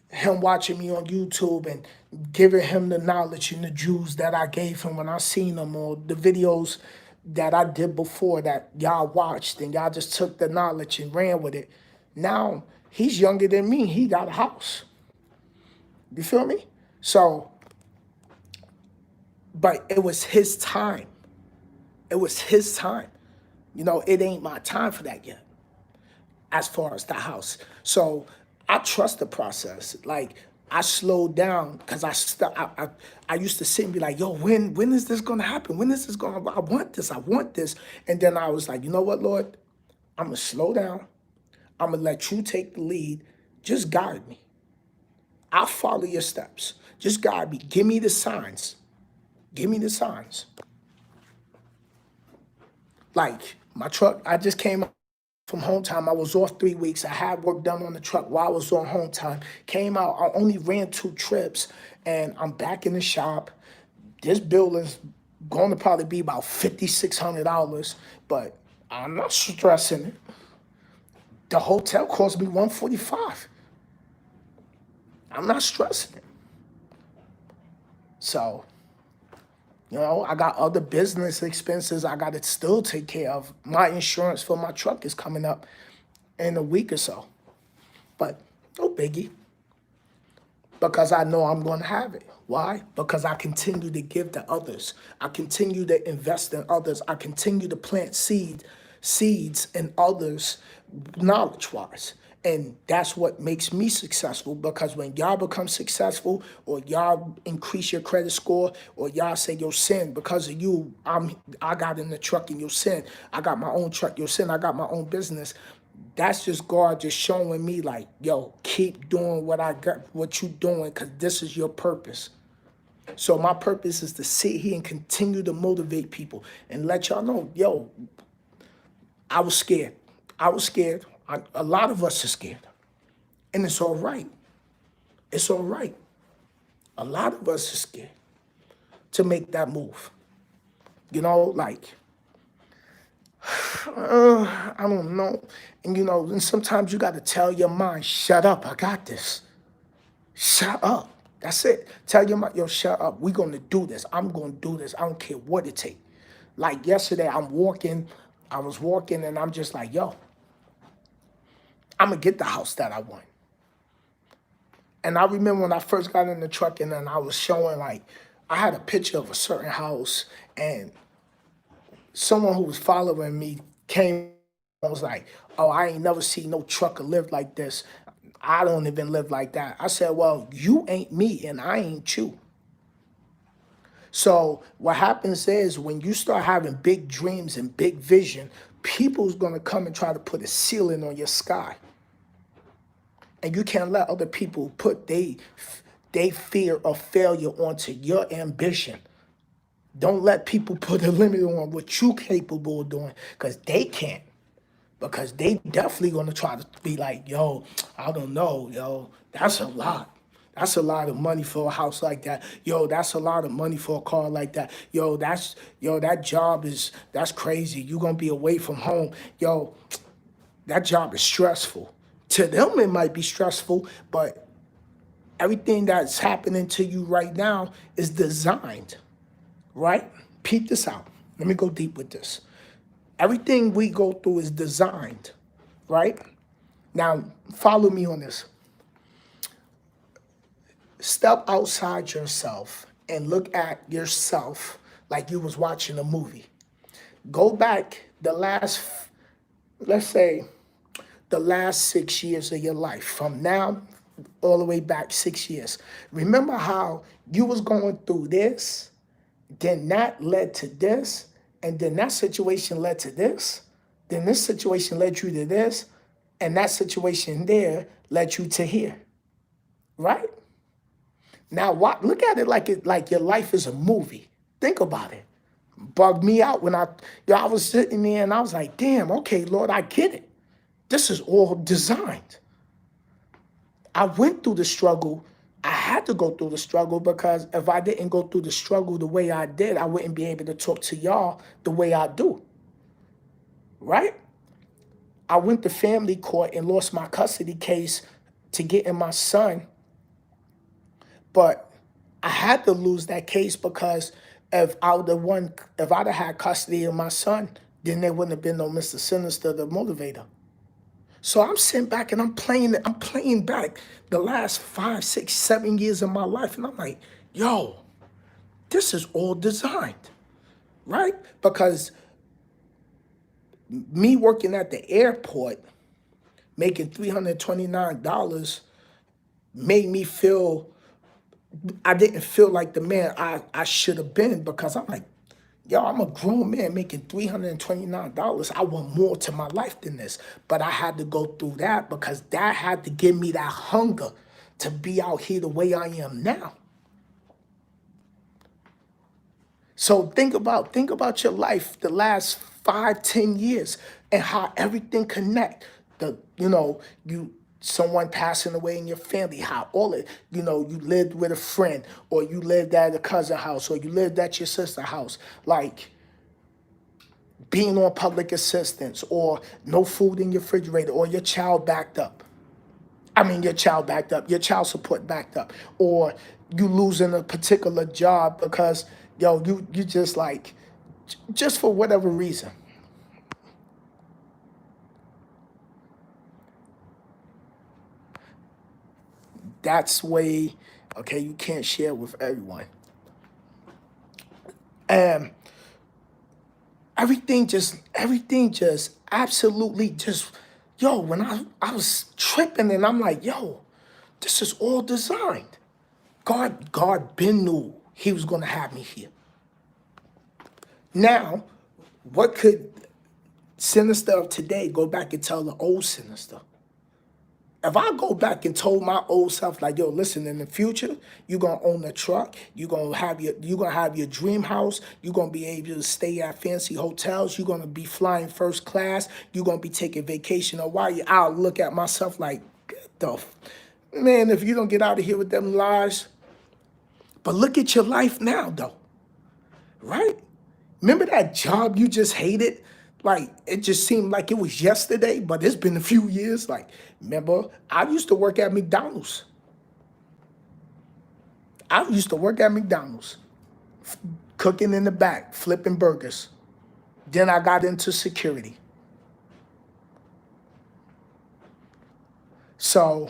him watching me on YouTube and giving him the knowledge and the jewels that I gave him when I seen him, or the videos that I did before that y'all watched and y'all just took the knowledge and ran with it. Now he's younger than me. He got a house. You feel me? So, but it was his time. It was his time. You know, it ain't my time for that yet, as far as the house. So I trust the process. Like, I slowed down because I used to sit and be like, yo, when is this gonna happen? When is this gonna, I want this, I want this. And then I was like, you know what, Lord? I'm gonna slow down. I'm gonna let you take the lead. Just guide me. I'll follow your steps. Just guide me. Give me the signs. Give me the signs. Like my truck, I just came from home time. I was off 3 weeks. I had work done on the truck while I was on home time. Came out, I only ran 2 trips, and I'm back in the shop. This building's going to probably be about $5,600, but I'm not stressing it. The hotel cost me $145. I'm not stressing it. So, you know, I got other business expenses I got to still take care of. My insurance for my truck is coming up in a week or so. But no biggie. Because I know I'm going to have it. Why? Because I continue to give to others. I continue to invest in others. I continue to plant seeds in others knowledge-wise. And that's what makes me successful, because when y'all become successful, or y'all increase your credit score, or y'all say, yo, Sin, because of you, I got in the truck and yo, Sin, I got my own truck, yo, Sin, I got my own business. That's just God just showing me like, yo, keep doing what you doing, because this is your purpose. So my purpose is to sit here and continue to motivate people and let y'all know, yo, I was scared. I was scared. A lot of us are scared. And it's all right. It's all right. A lot of us are scared to make that move. You know, like, I don't know. And, you know, and sometimes you got to tell your mind, shut up, I got this. Shut up. That's it. Tell your mind, yo, shut up. We're going to do this. I'm going to do this. I don't care what it takes. Like yesterday, I was walking, and I'm just like, yo, I'm going to get the house that I want. And I remember when I first got in the truck, and then I was showing, like, I had a picture of a certain house, and someone who was following me came and was like, oh, I ain't never seen no trucker live like this. I don't even live like that. I said, well, you ain't me, and I ain't you. So what happens is, when you start having big dreams and big vision, people's going to come and try to put a ceiling on your sky. And you can't let other people put they fear of failure onto your ambition. Don't let people put a limit on what you're capable of doing, because they can't. Because they definitely going to try to be like, yo, I don't know, yo, that's a lot. That's a lot of money for a house like that. Yo, that's a lot of money for a car like that. Yo, that job that's crazy. You're going to be away from home. Yo, that job is stressful. To them, it might be stressful, but everything that's happening to you right now is designed, right? Peep this out. Let me go deep with this. Everything we go through is designed, right? Now, follow me on this. Step outside yourself and look at yourself like you was watching a movie. Go back let's say, the last 6 years of your life, from now all the way back 6 years. Remember how you was going through this, then that led to this, and then that situation led to this, then this situation led you to this, And that situation there led you to here, right? Now, what? Look at it like your life is a movie. Think about it. Bugged me out when I was sitting there and I was like, damn, okay, Lord, I get it. This is all designed. I went through the struggle. I had to go through the struggle because if I didn't go through the struggle the way I did, I wouldn't be able to talk to y'all the way I do, right? I went to family court and lost my custody case to getting my son, but I had to lose that case because if I'd have had custody of my son, then there wouldn't have been no Mr. Sinnizter, the motivator. So I'm sitting back and I'm playing back the last 5, 6, 7 years of my life. And I'm like, yo, this is all designed, right? Because me working at the airport, making $329 made me feel, I didn't feel like the man I should have been because I'm like, yo, I'm a grown man making $329. I want more to my life than this. But I had to go through that because that had to give me that hunger to be out here the way I am now. So think about your life the last 5, 10 years and how everything connect. You someone passing away in your family, how all it, you lived with a friend or you lived at a cousin house or you lived at your sister's house. Like being on public assistance or no food in your refrigerator or your child backed up. Your child support backed up, or you losing a particular job because you just like just for whatever reason. That's way okay. You can't share with everyone, and everything just absolutely just when I was tripping and I'm like this is all designed. God been knew He was gonna have me here. Now, what could Sinister of today go back and tell the old Sinister? If I go back and told my old self, like, yo, listen, in the future, you're gonna own a truck, you're gonna have your dream house, you're gonna be able to stay at fancy hotels, you're gonna be flying first class, you're gonna be taking vacation or while I'll look at myself like, man, if you don't get out of here with them lies. But look at your life now, though, right? Remember that job you just hated? Like, it just seemed like it was yesterday, but it's been a few years. Like, remember, I used to work at McDonald's. Cooking in the back, flipping burgers. Then I got into security. So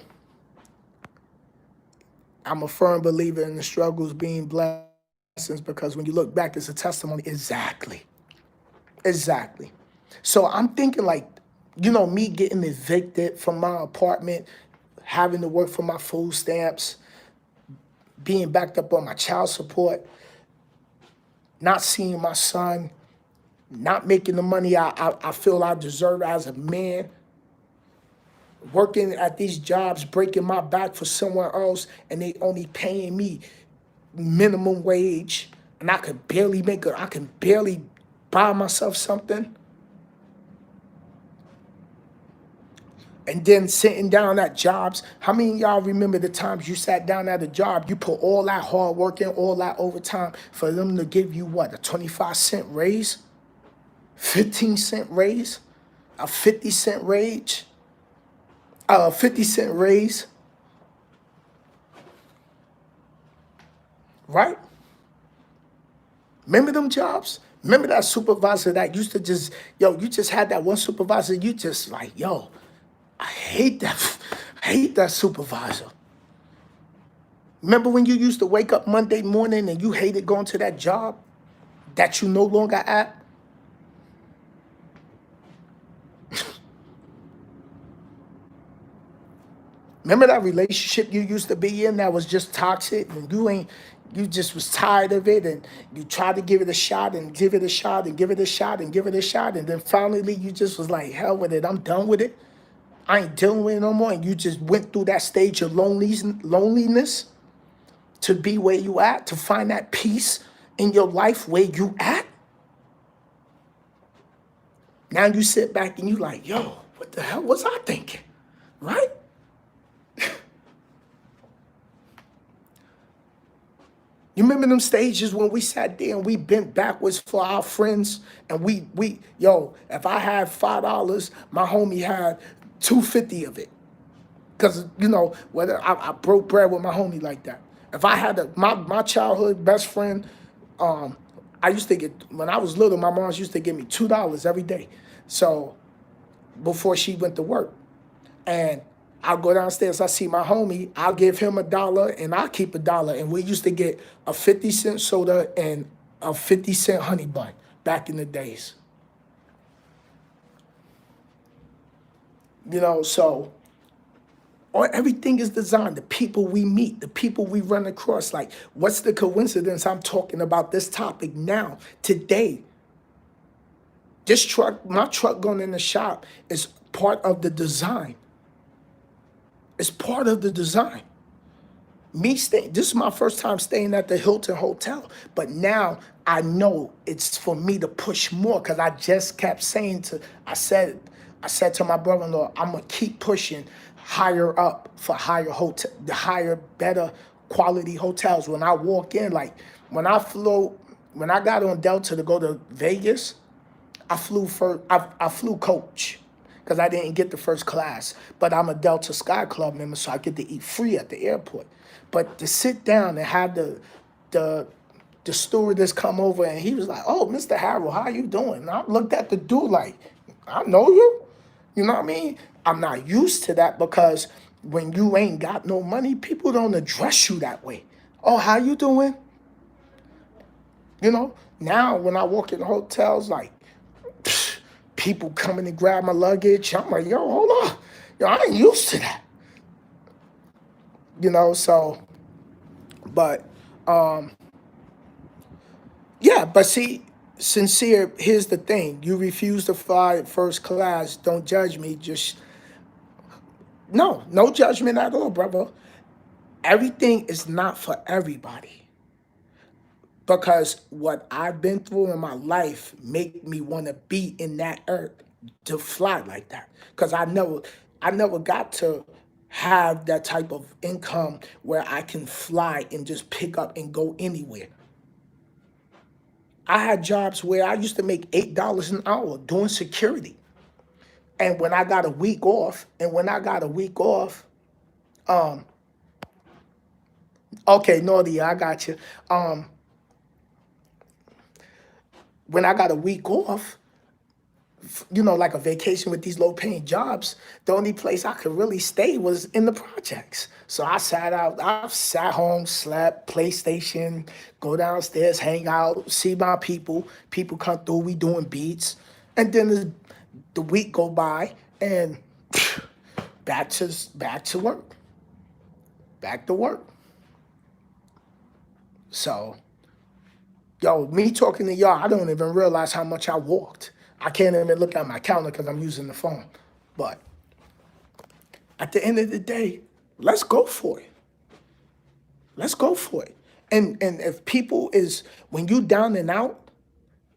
I'm a firm believer in the struggles being blessings because when you look back, it's a testimony. Exactly. Exactly. So I'm thinking like, me getting evicted from my apartment, having to work for my food stamps, being backed up on my child support, not seeing my son, not making the money I feel I deserve as a man, working at these jobs, breaking my back for someone else, and they only paying me minimum wage, and I can barely buy myself something. And then sitting down at jobs. How many of y'all remember the times you sat down at a job, you put all that hard work in, all that overtime for them to give you what, a 25-cent raise? 15-cent raise? A 50-cent raise? A 50-cent raise? Right? Remember them jobs? Remember that supervisor that used to just, you just had that one supervisor, you just like, I hate that. I hate that supervisor. Remember when you used to wake up Monday morning and you hated going to that job that you no longer at? Remember that relationship you used to be in that was just toxic and you just was tired of it and you tried to give it a shot and give it a shot and give it a shot and give it a shot and then finally you just was like, hell with it, I'm done with it. I ain't dealing with it no more. And you just went through that stage of loneliness to be where you at, to find that peace in your life where you at. Now you sit back and you like, yo, what the hell was I thinking? Right? You remember them stages when we sat there and we bent backwards for our friends and yo, if I had $5, my homie had 250 of it. Cause whether I broke bread with my homie like that. If I had my childhood best friend, I used to get, when I was little, my mom used to give me $2 every day. So before she went to work. And I'll go downstairs, I see my homie, I'll give him $1 and I'll keep $1. And we used to get a 50-cent soda and a 50-cent honey bun back in the days. So everything is designed. The people we meet, the people we run across. Like, what's the coincidence I'm talking about this topic now, today? This truck, my truck going in the shop is part of the design. It's part of the design. This is my first time staying at the Hilton Hotel, but now I know it's for me to push more because I just kept saying I said to my brother-in-law, I'm gonna keep pushing higher up for the higher, better quality hotels. When I walk in, like when I got on Delta to go to Vegas, I flew coach because I didn't get the first class, but I'm a Delta Sky Club member, so I get to eat free at the airport. But to sit down and have the stewardess come over and he was like, "Oh, Mr. Harold, how you doing?" And I looked at the dude like, "I know you." You know what I mean? I'm not used to that because when you ain't got no money, people don't address you that way. "Oh, how you doing?" Now when I walk in hotels, like, people coming to grab my luggage, I'm like, "Yo, hold on. Yo, I ain't used to that." So, but, yeah, but see, sincere, here's the thing. You refuse to fly first class, don't judge me. No judgment at all, brother. Everything is not for everybody. Because what I've been through in my life make me want to be in that earth to fly like that. Because I never got to have that type of income where I can fly and just pick up and go anywhere. I had jobs where I used to make $8 an hour doing security. And when I got a week off, okay, Naughty, I got you. When I got a week off, like a vacation with these low paying jobs, the only place I could really stay was in the projects. So I sat home, slept, PlayStation, go downstairs, hang out, see my people. People come through, we doing beats. And then the week go by and back to work. Back to work. So, yo, me talking to y'all, I don't even realize how much I walked. I can't even look at my calendar because I'm using the phone. But at the end of the day, let's go for it. Let's go for it. And if when you down and out,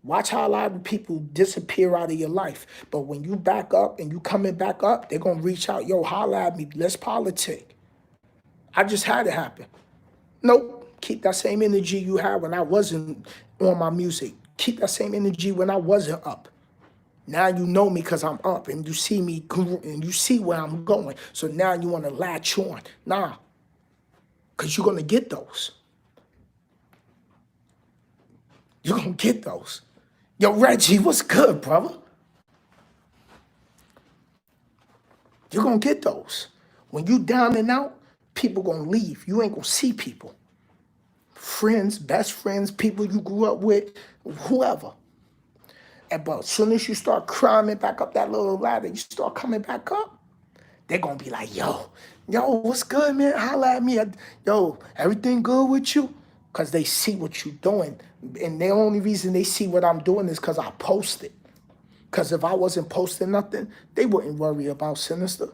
watch how a lot of people disappear out of your life. But when you back up and you coming back up, they're going to reach out, "Yo, holla at me, let's politic." I just had it happen. Nope. Keep that same energy you had when I wasn't on my music. Keep that same energy when I wasn't up. Now you know me because I'm up and you see me and you see where I'm going. So now you want to latch on. Nah, because you're going to get those. You're going to get those. Yo, Reggie, what's good, brother? You're going to get those. When you down and out, people going to leave. You ain't going to see people. Friends, best friends, people you grew up with, whoever. But as soon as you start climbing back up that little ladder, you start coming back up, they're going to be like, yo, what's good, man? Holla at me. Yo, everything good with you? Because they see what you're doing. And the only reason they see what I'm doing is because I post it. Because if I wasn't posting nothing, they wouldn't worry about Sinister.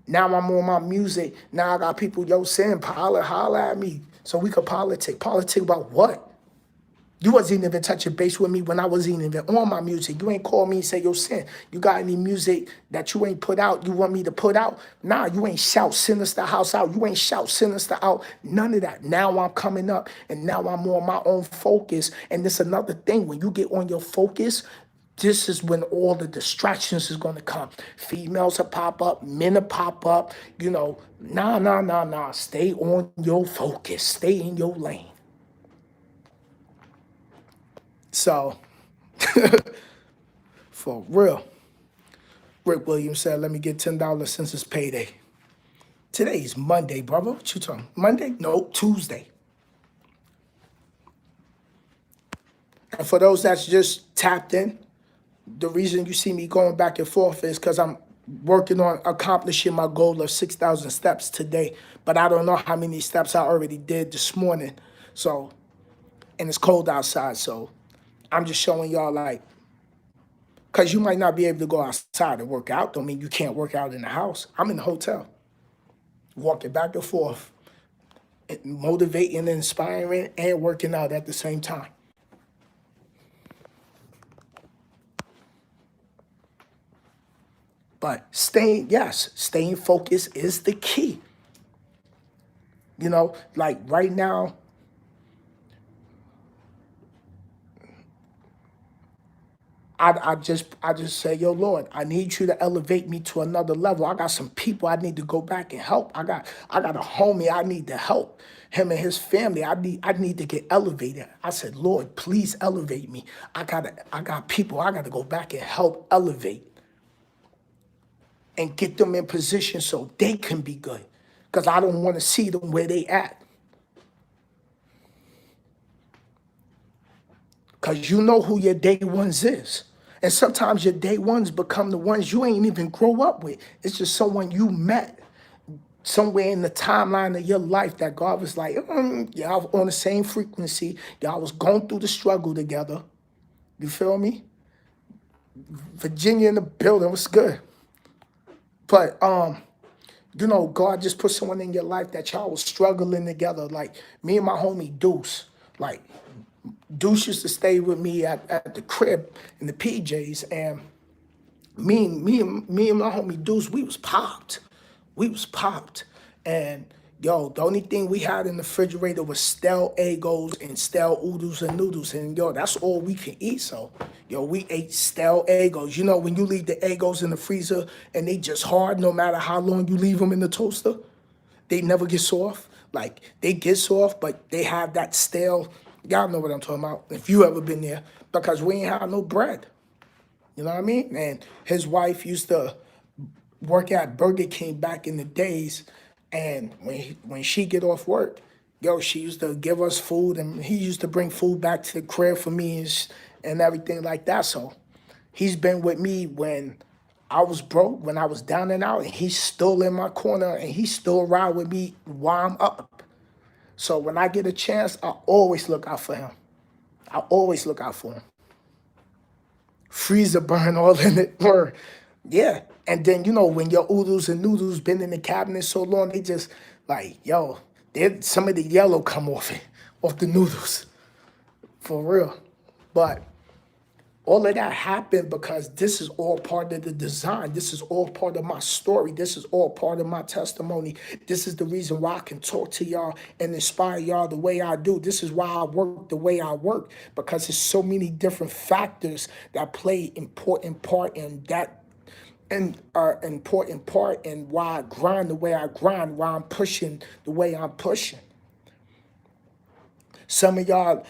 Now I'm on my music. Now I got people, yo, saying, holler at me so we could politic. Politic about what? You wasn't even touching base with me when I wasn't even on my music. You ain't call me and say, yo, Sin, you got any music that you ain't put out, you want me to put out? Nah, you ain't shout Sinister House out. You ain't shout Sinister out. None of that. Now I'm coming up and now I'm on my own focus. And this another thing. When you get on your focus, this is when all the distractions is going to come. Females will pop up, men will pop up. Nah. Stay on your focus. Stay in your lane. So, for real, Rick Williams said, let me get $10 since it's payday. Today's Monday, brother. What you talking? Monday? No, Tuesday. And for those that's just tapped in, the reason you see me going back and forth is because I'm working on accomplishing my goal of 6,000 steps today. But I don't know how many steps I already did this morning. So, and it's cold outside, so I'm just showing y'all, like, because you might not be able to go outside and work out. Don't mean you can't work out in the house. I'm in the hotel, walking back and forth, motivating and inspiring and working out at the same time. But staying focused is the key. You know, like right now, I just say, yo, Lord, I need you to elevate me to another level. I got some people I need to go back and help. I got a homie I need to help. Him and his family. I need to get elevated. I said, Lord, please elevate me. I got people I gotta go back and help elevate and get them in position so they can be good. Because I don't want to see them where they at. Because you know who your day ones is. And sometimes your day ones become the ones you ain't even grow up with. It's just someone you met somewhere in the timeline of your life that God was like, y'all on the same frequency. Y'all was going through the struggle together. You feel me? Virginia in the building was good. But you know, God just put someone in your life that y'all was struggling together. Like me and my homie Deuce. Like Deuce used to stay with me at the crib in the PJs, and me and my homie Deuce, we was popped. We was popped. And yo, the only thing we had in the refrigerator was stale Eggos and stale oodles and noodles. And yo, that's all we can eat. So yo, we ate stale Eggos. You know, when you leave the Eggos in the freezer and they just hard, no matter how long you leave them in the toaster, they never get soft. Like they get soft, but they have that stale. Y'all know what I'm talking about if you ever been there, because we ain't have no bread. You know what I mean? And his wife used to work at Burger King back in the days, and when she get off work, yo, she used to give us food, and he used to bring food back to the crib for me and everything like that. So he's been with me when I was broke, when I was down and out, and he's still in my corner, and he still ride with me while I'm up. So when I get a chance, I always look out for him. I always look out for him. Freezer burn all in it. Word. Yeah. And then, you know, when your oodles and noodles been in the cabinet so long, they just like, yo, some of the yellow come off it, off the noodles. For real. But all of that happened because this is all part of the design. This is all part of my story. This is all part of my testimony. This is the reason why I can talk to y'all and inspire y'all the way I do. This is why I work the way I work, because there's so many different factors that play important part in that, and are important part in why I grind the way I grind, why I'm pushing the way I'm pushing. Some of y'all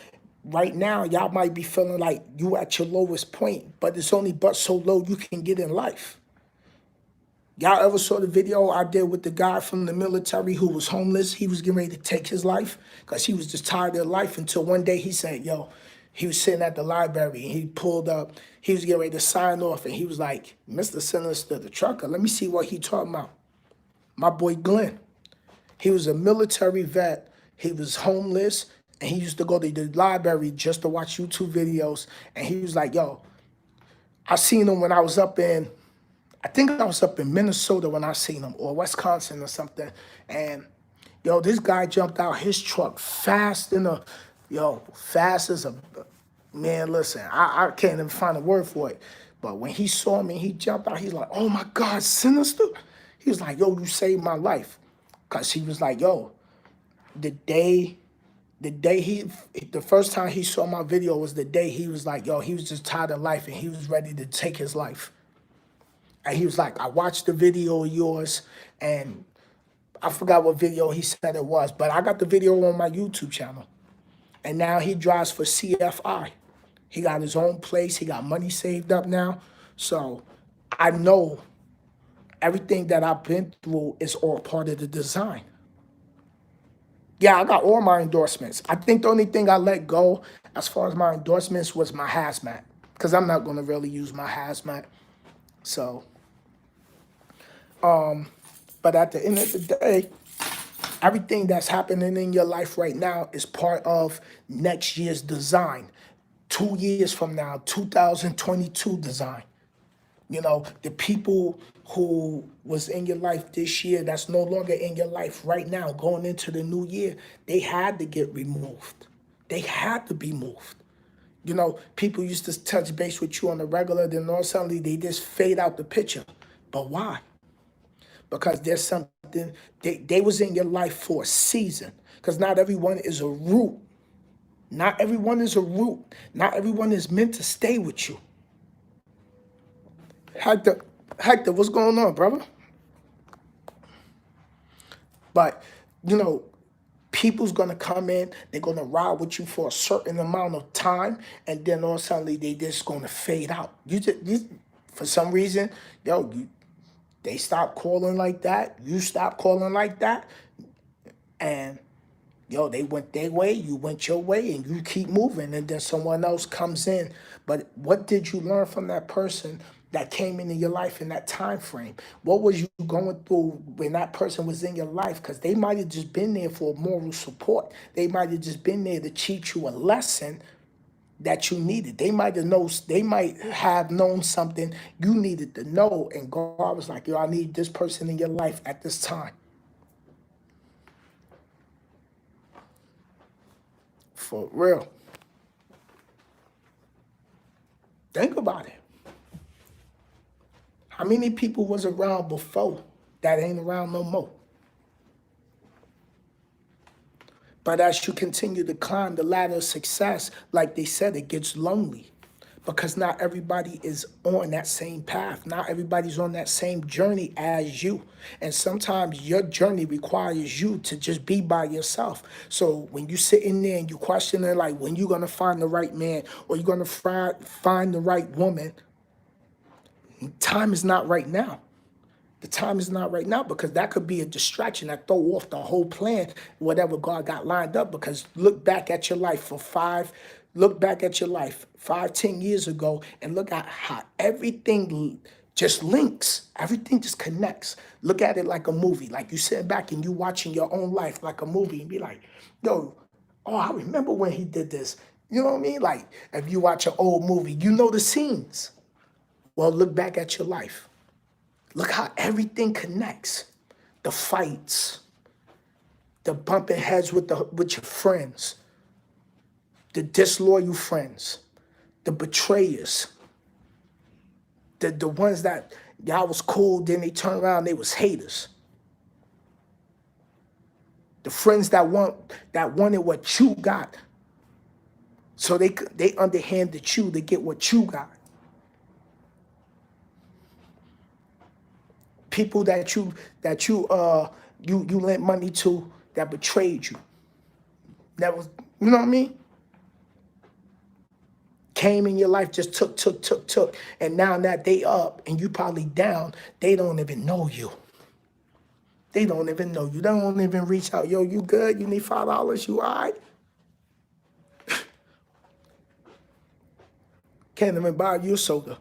right now, y'all might be feeling like you at your lowest point, but it's only but so low you can get in life. Y'all ever saw the video I did with the guy from the military who was homeless? He was getting ready to take his life because he was just tired of life, until one day he said, yo, he was sitting at the library and he pulled up, he was getting ready to sign off, and he was like, Mr.Sinnizter, the trucker, let me see what he talking about. My boy Glenn. He was a military vet. He was homeless. And he used to go to the library just to watch YouTube videos. And he was like, yo, I seen him when I was up in, I think I was up in Minnesota when I seen him, or Wisconsin or something. And yo, this guy jumped out his truck fast in a, yo, fast as a, man, listen, I can't even find a word for it. But when he saw me, he jumped out. He's like, oh my God, Sinister. He was like, yo, you saved my life. Cause he was like, yo, the day, the first time he saw my video was the day he was like, yo, he was just tired of life and he was ready to take his life. And he was like, I watched the video of yours, and I forgot what video he said it was, but I got the video on my YouTube channel. And now he drives for CFI. He got his own place. He got money saved up now. So I know everything that I've been through is all part of the design. Yeah, I got all my endorsements. I think the only thing I let go as far as my endorsements was my hazmat, because I'm not going to really use my hazmat. So, but at the end of the day, everything that's happening in your life right now is part of next year's design. 2 years from now, 2022 design. You know, the people who was in your life this year that's no longer in your life right now, going into the new year, they had to get removed. They had to be moved. You know, people used to touch base with you on the regular, then all of a sudden they just fade out the picture. But why? Because there's something, they was in your life for a season. Because not everyone is a root. Not everyone is a root. Not everyone is meant to stay with you. Hector, what's going on, brother? But, you know, people's gonna come in, they're gonna ride with you for a certain amount of time, and then all of a sudden they just gonna fade out. For some reason, they stop calling like that, you stop calling like that, and they went their way, you went your way, and you keep moving, and then someone else comes in. But what did you learn from that person that came into your life in that time frame? What was you going through when that person was in your life? Because they might have just been there for moral support. They might have just been there to teach you a lesson that you needed. They might have known something you needed to know, and God was like, yo, I need this person in your life at this time. For real. Think about it. How many people was around before that ain't around no more? But as you continue to climb the ladder of success, like they said, it gets lonely. Because not everybody is on that same path. Not everybody's on that same journey as you. And sometimes your journey requires you to just be by yourself. So when you sit in there and you question it, like, when you gonna find the right man, or you're gonna find the right woman, time is not right now. The time is not right now, because that could be a distraction that throw off the whole plan, whatever God got lined up. Because look back at your life look back at your life 5, 10 years ago, and look at how everything just links. Everything just connects. Look at it like a movie. Like you sit back and you watching your own life like a movie, and be like, yo, oh, I remember when he did this. You know what I mean? Like, if you watch an old movie, you know the scenes. Well, look back at your life. Look how everything connects. The fights, the bumping heads with your friends, the disloyal friends, the betrayers, the ones that y'all was cool, then they turn around, they was haters. The friends that wanted what you got, so they underhanded you to get what you got. People that you lent money to that betrayed you. That was, you know what I mean? Came in your life, just took. And now that they up and you probably down, they don't even know you. They don't even know you. They don't even reach out. Yo, you good? You need $5? You all right? Can't even buy you a soda.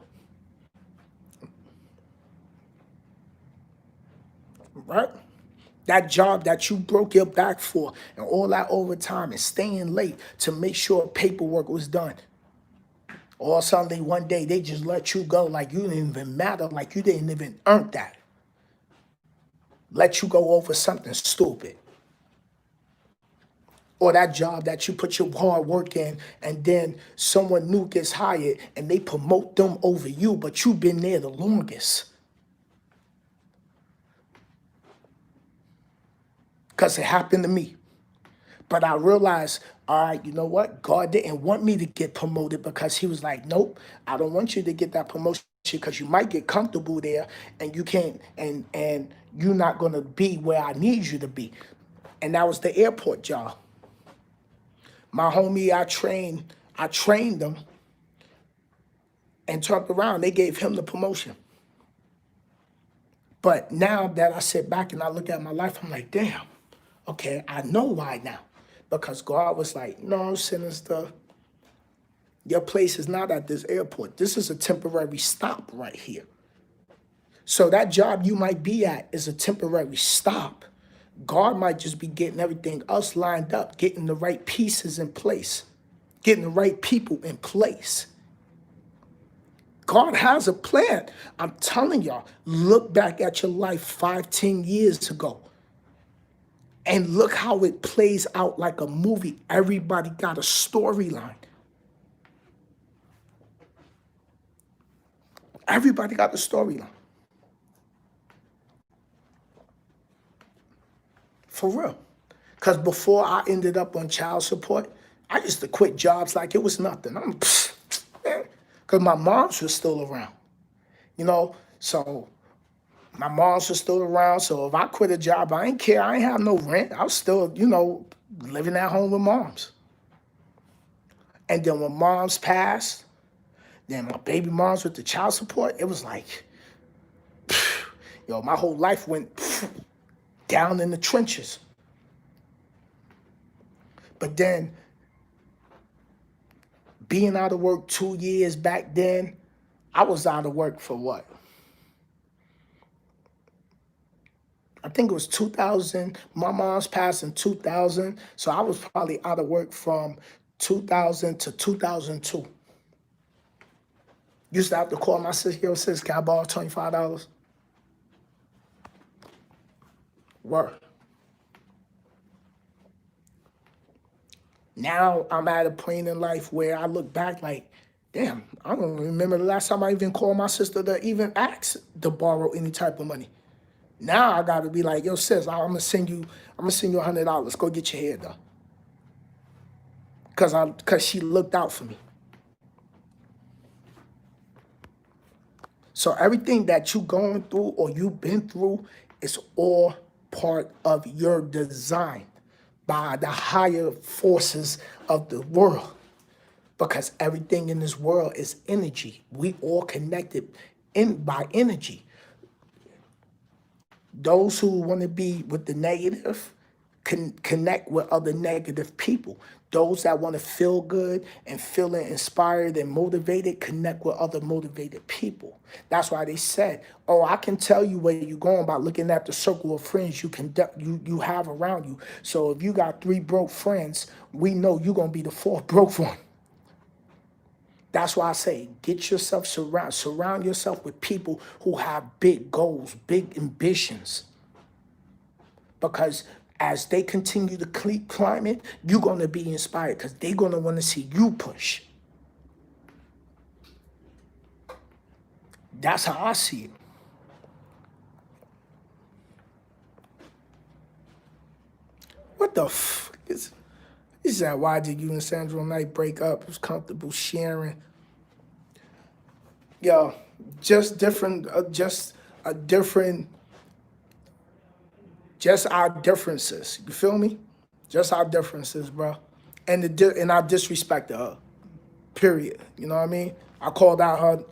Right? That job that you broke your back for, and all that overtime and staying late to make sure paperwork was done. Or suddenly one day they just let you go like you didn't even matter, like you didn't even earn that. Let you go over something stupid. Or that job that you put your hard work in, and then someone new gets hired and they promote them over you, but you've been there the longest. Because it happened to me. But I realized, all right, you know what? God didn't want me to get promoted because he was like, nope, I don't want you to get that promotion because you might get comfortable there and you can't, and you're not gonna be where I need you to be. And that was the airport job. My homie, I trained them and turned around. They gave him the promotion. But now that I sit back and I look at my life, I'm like, damn, okay, I know why now. Because God was like, no, Sinister, your place is not at this airport. This is a temporary stop right here. So that job you might be at is a temporary stop. God might just be getting everything else lined up, getting the right pieces in place, getting the right people in place. God has a plan. I'm telling y'all, look back at your life 5, 10 years ago and look how it plays out like a movie. Everybody got a storyline. Everybody got a storyline. For real. Because before I ended up on child support, I used to quit jobs like it was nothing. Because my moms were still around, you know? So my moms were still around. So if I quit a job, I ain't care. I ain't have no rent. I was still, living at home with moms. And then when moms passed, then my baby moms with the child support, it was like, my whole life went down in the trenches. But then being out of work 2 years back then, I was out of work for what? I think it was 2000. My mom's passed in 2000. So I was probably out of work from 2000 to 2002. Used to have to call my sister, yo, sis, can I borrow $25? Word. Now I'm at a point in life where I look back like, damn, I don't remember the last time I even called my sister to even ask to borrow any type of money. Now I gotta be like, yo, sis, I'm gonna send you $100. Go get your hair done. Cause she looked out for me. So everything that you going through or you've been through is all part of your design by the higher forces of the world. Because everything in this world is energy. We all connected by energy. Those who want to be with the negative can connect with other negative people. Those that want to feel good and feeling inspired and motivated connect with other motivated people. That's why they said, "Oh, I can tell you where you're going by looking at the circle of friends you have around you. So if you got 3 broke friends, we know you're gonna be the 4th broke one." That's why I say, get yourself surround yourself with people who have big goals, big ambitions. Because as they continue to keep climbing, you're going to be inspired because they're going to want to see you push. That's how I see it. What the fuck is that? Why did you and Sandra Knight break up? It was comfortable sharing. Yo, just different, just a different, just our differences. You feel me? Just our differences, bro. And I disrespected her. Period. You know what I mean? I called out her.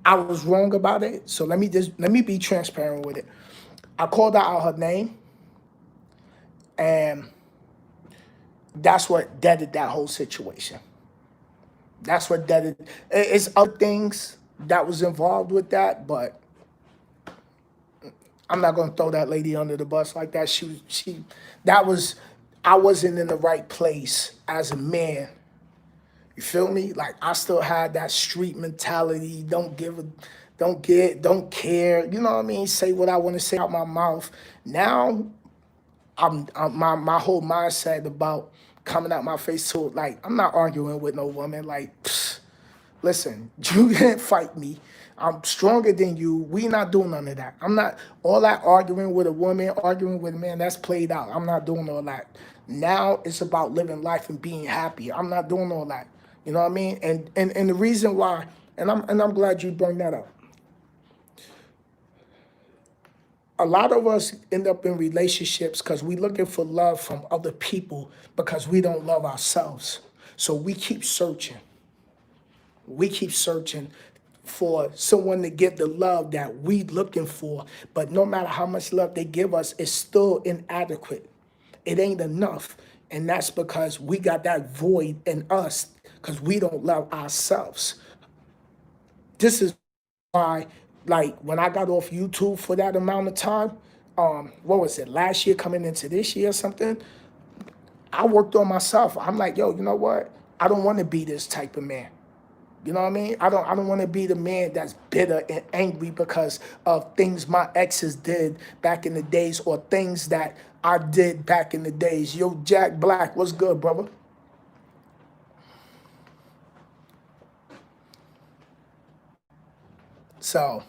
I was wrong about it. So let me be transparent with it. I called out her name, and that's what deaded that whole situation. That's what deaded. It's other things that was involved with that, but I'm not gonna throw that lady under the bus like that. That was, I wasn't in the right place as a man, You feel me? Like I still had that street mentality. Don't care. You know what I mean? Say what I want to say out my mouth. Now my whole mindset about coming out my face to like I'm not arguing with no woman. Like, pfft, listen, you can't fight me. I'm stronger than you. We not doing none of that. I'm not all that arguing with a woman, arguing with a man. That's played out. I'm not doing all that. Now it's about living life and being happy. I'm not doing all that. You know what I mean? And the reason why, and I'm glad you bring that up. A lot of us end up in relationships because we looking for love from other people because we don't love ourselves. So we keep searching for someone to give the love that we looking for. But no matter how much love they give us, it's still inadequate. It ain't enough. And that's because we got that void in us because we don't love ourselves. This is why, like, when I got off YouTube for that amount of time, what was it, last year coming into this year or something, I worked on myself. I'm like, yo, you know what? I don't want to be this type of man. You know what I mean? I don't want to be the man that's bitter and angry because of things my exes did back in the days or things that I did back in the days. Yo, Jack Black, what's good, brother? So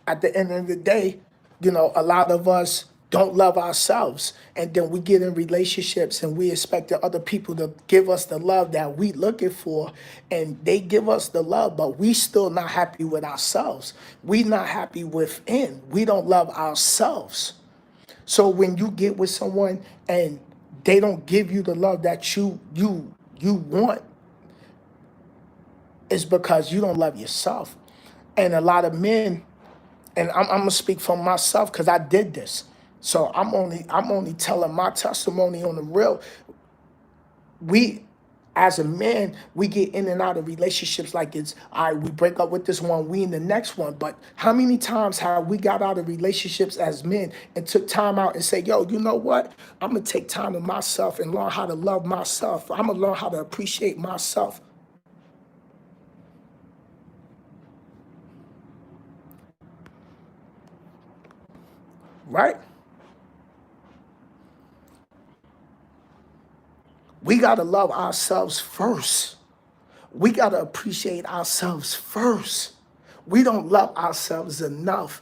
at the end of the day, a lot of us don't love ourselves. And then we get in relationships and we expect the other people to give us the love that we looking for. And they give us the love, but we still not happy with ourselves. We not happy within. We don't love ourselves. So when you get with someone and they don't give you the love that you want, it's because you don't love yourself. And a lot of men, and I'm gonna speak for myself because I did this. So I'm only telling my testimony on the real. We as a man, we get in and out of relationships like it's all right, we break up with this one, we in the next one. But how many times have we got out of relationships as men and took time out and say, yo, you know what? I'm gonna take time to myself and learn how to love myself. I'm gonna learn how to appreciate myself. Right? We got to love ourselves first. We got to appreciate ourselves first. We don't love ourselves enough.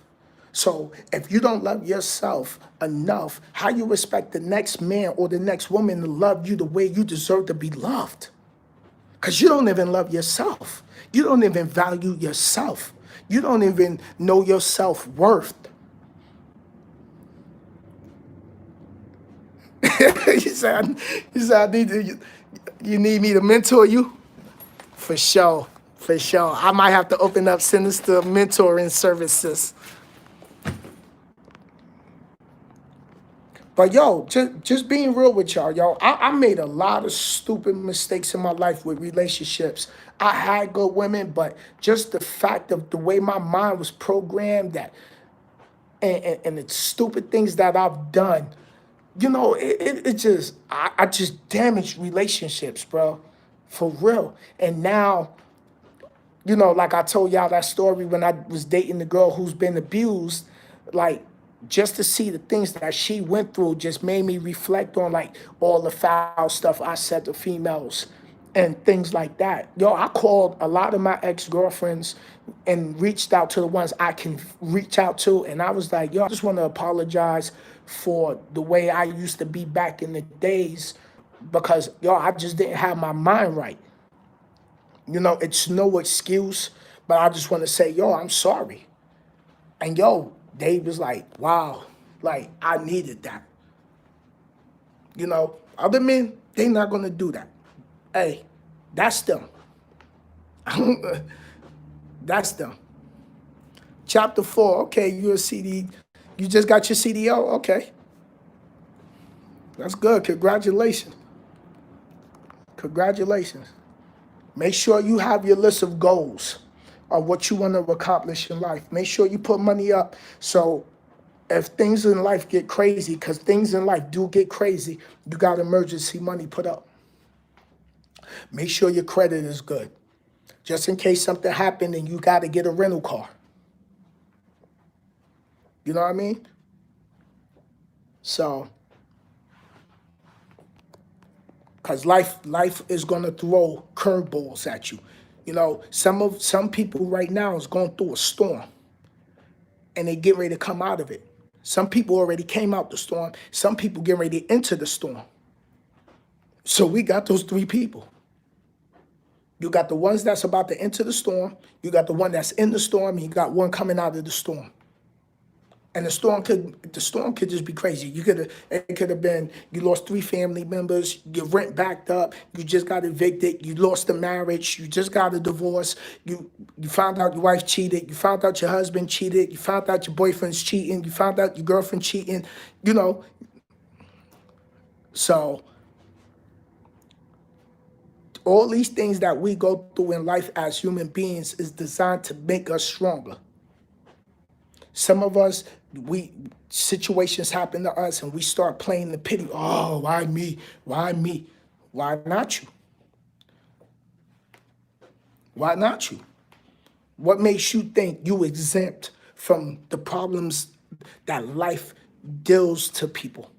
So if you don't love yourself enough, how you expect the next man or the next woman to love you the way you deserve to be loved? Because you don't even love yourself. You don't even value yourself. You don't even know your self worth. you said, you said, you need me to mentor you? For sure. For sure. I might have to open up Sinister mentoring services. But yo, just being real with y'all, yo, I made a lot of stupid mistakes in my life with relationships. I had good women, but just the fact of the way my mind was programmed that and the stupid things that I've done, it just I just damaged relationships, bro. For real. And now, like I told y'all that story when I was dating the girl who's been abused, like just to see the things that she went through just made me reflect on like all the foul stuff I said to females and things like that. Yo, I called a lot of my ex-girlfriends and reached out to the ones I can reach out to. And I was like, yo, I just want to apologize for the way I used to be back in the days because, yo, I just didn't have my mind right. It's no excuse, but I just want to say, yo, I'm sorry. And yo, Dave was like, wow, like I needed that. Other men, they not gonna do that. Hey, that's them. That's them. Chapter 4, okay, you're a CD. You just got your CDO? Okay. That's good. Congratulations. Congratulations. Make sure you have your list of goals of what you want to accomplish in life. Make sure you put money up so if things in life get crazy, because things in life do get crazy, you got emergency money put up. Make sure your credit is good. Just in case something happened and you got to get a rental car. You know what I mean? So, because life is going to throw curveballs at you. You know, some people right now is going through a storm and they get ready to come out of it. Some people already came out the storm. Some people get ready to enter the storm. So we got those three people. You got the ones that's about to enter the storm. You got the one that's in the storm, and you got one coming out of the storm. And the storm could just be crazy. It could have been you lost 3 family members, your rent backed up, you just got evicted, you lost the marriage, you just got a divorce, you found out your wife cheated, you found out your husband cheated, you found out your boyfriend's cheating, you found out your girlfriend cheating, you know. So all these things that we go through in life as human beings is designed to make us stronger. Some of us, situations happen to us and we start playing the pity. Oh, why me? Why me? Why not you? Why not you? What makes you think you exempt from the problems that life deals to people?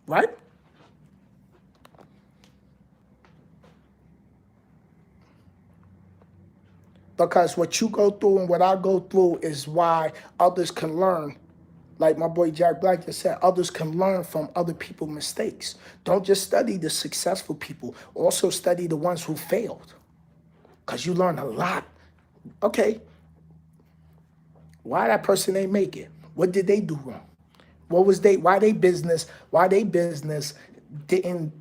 Right? Because what you go through and what I go through is why others can learn. Like my boy Jack Black just said, others can learn from other people's mistakes. Don't just study the successful people. Also study the ones who failed. Because you learn a lot. Okay, why that person ain't make it? What did they do wrong? Why they business didn't,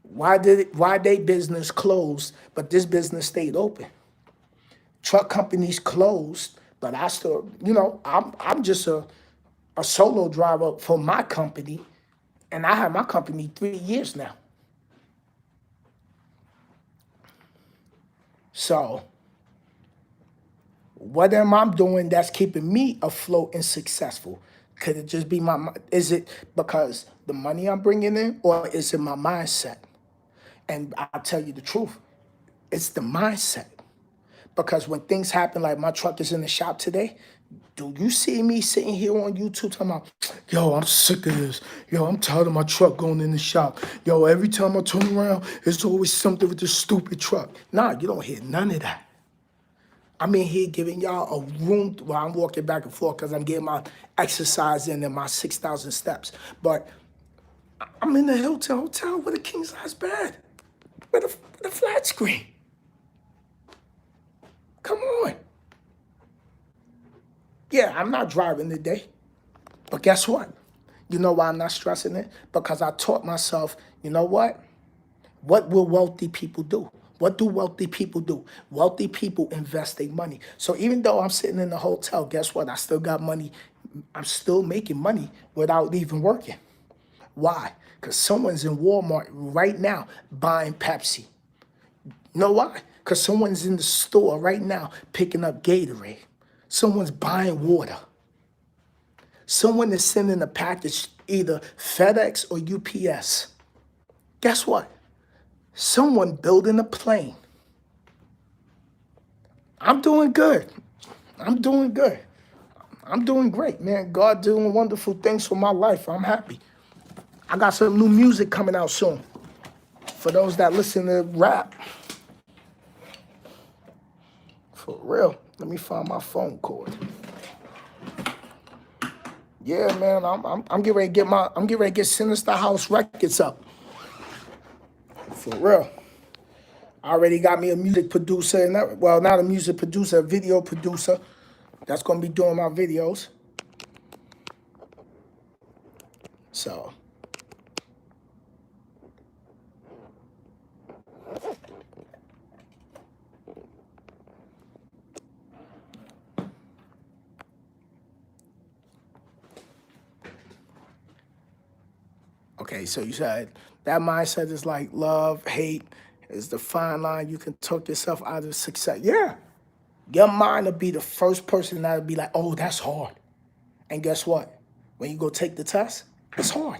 why they business closed, but this business stayed open? Truck companies closed, but I still, I'm just a solo driver for my company, and I have my company 3 years now. So, what am I doing that's keeping me afloat and successful? Could it just be is it because the money I'm bringing in, or is it my mindset? And I'll tell you the truth, it's the mindset. Because when things happen, like my truck is in the shop today, do you see me sitting here on YouTube talking about, yo, I'm sick of this. Yo, I'm tired of my truck going in the shop. Yo, every time I turn around, it's always something with this stupid truck. Nah, you don't hear none of that. I'm in here giving y'all a room while I'm walking back and forth because I'm getting my exercise in and my 6,000 steps. But I'm in the Hilton Hotel with a king-size bed, with a flat screen. Come on. Yeah, I'm not driving today. But guess what? You know why I'm not stressing it? Because I taught myself, you know what? What will wealthy people do? What do wealthy people do? Wealthy people invest their money. So even though I'm sitting in the hotel, guess what? I still got money. I'm still making money without even working. Why? Because someone's in Walmart right now buying Pepsi. You know why? Because someone's in the store right now picking up Gatorade. Someone's buying water. Someone is sending a package, either FedEx or UPS. Guess what? Someone building a plane. I'm doing good. I'm doing good. I'm doing great, man. God doing wonderful things for my life. I'm happy. I got some new music coming out soon. For those that listen to rap. For real. Let me find my phone cord. Yeah, man. I'm getting ready to get Sinister House Records up. For real. I already got me a music producer, and well, not a music producer, a video producer that's gonna be doing my videos. So okay, so you said that mindset is like love, hate, is the fine line you can talk yourself out of success. Yeah. Your mind will be the first person that'll be like, oh, that's hard. And guess what? When you go take the test, it's hard.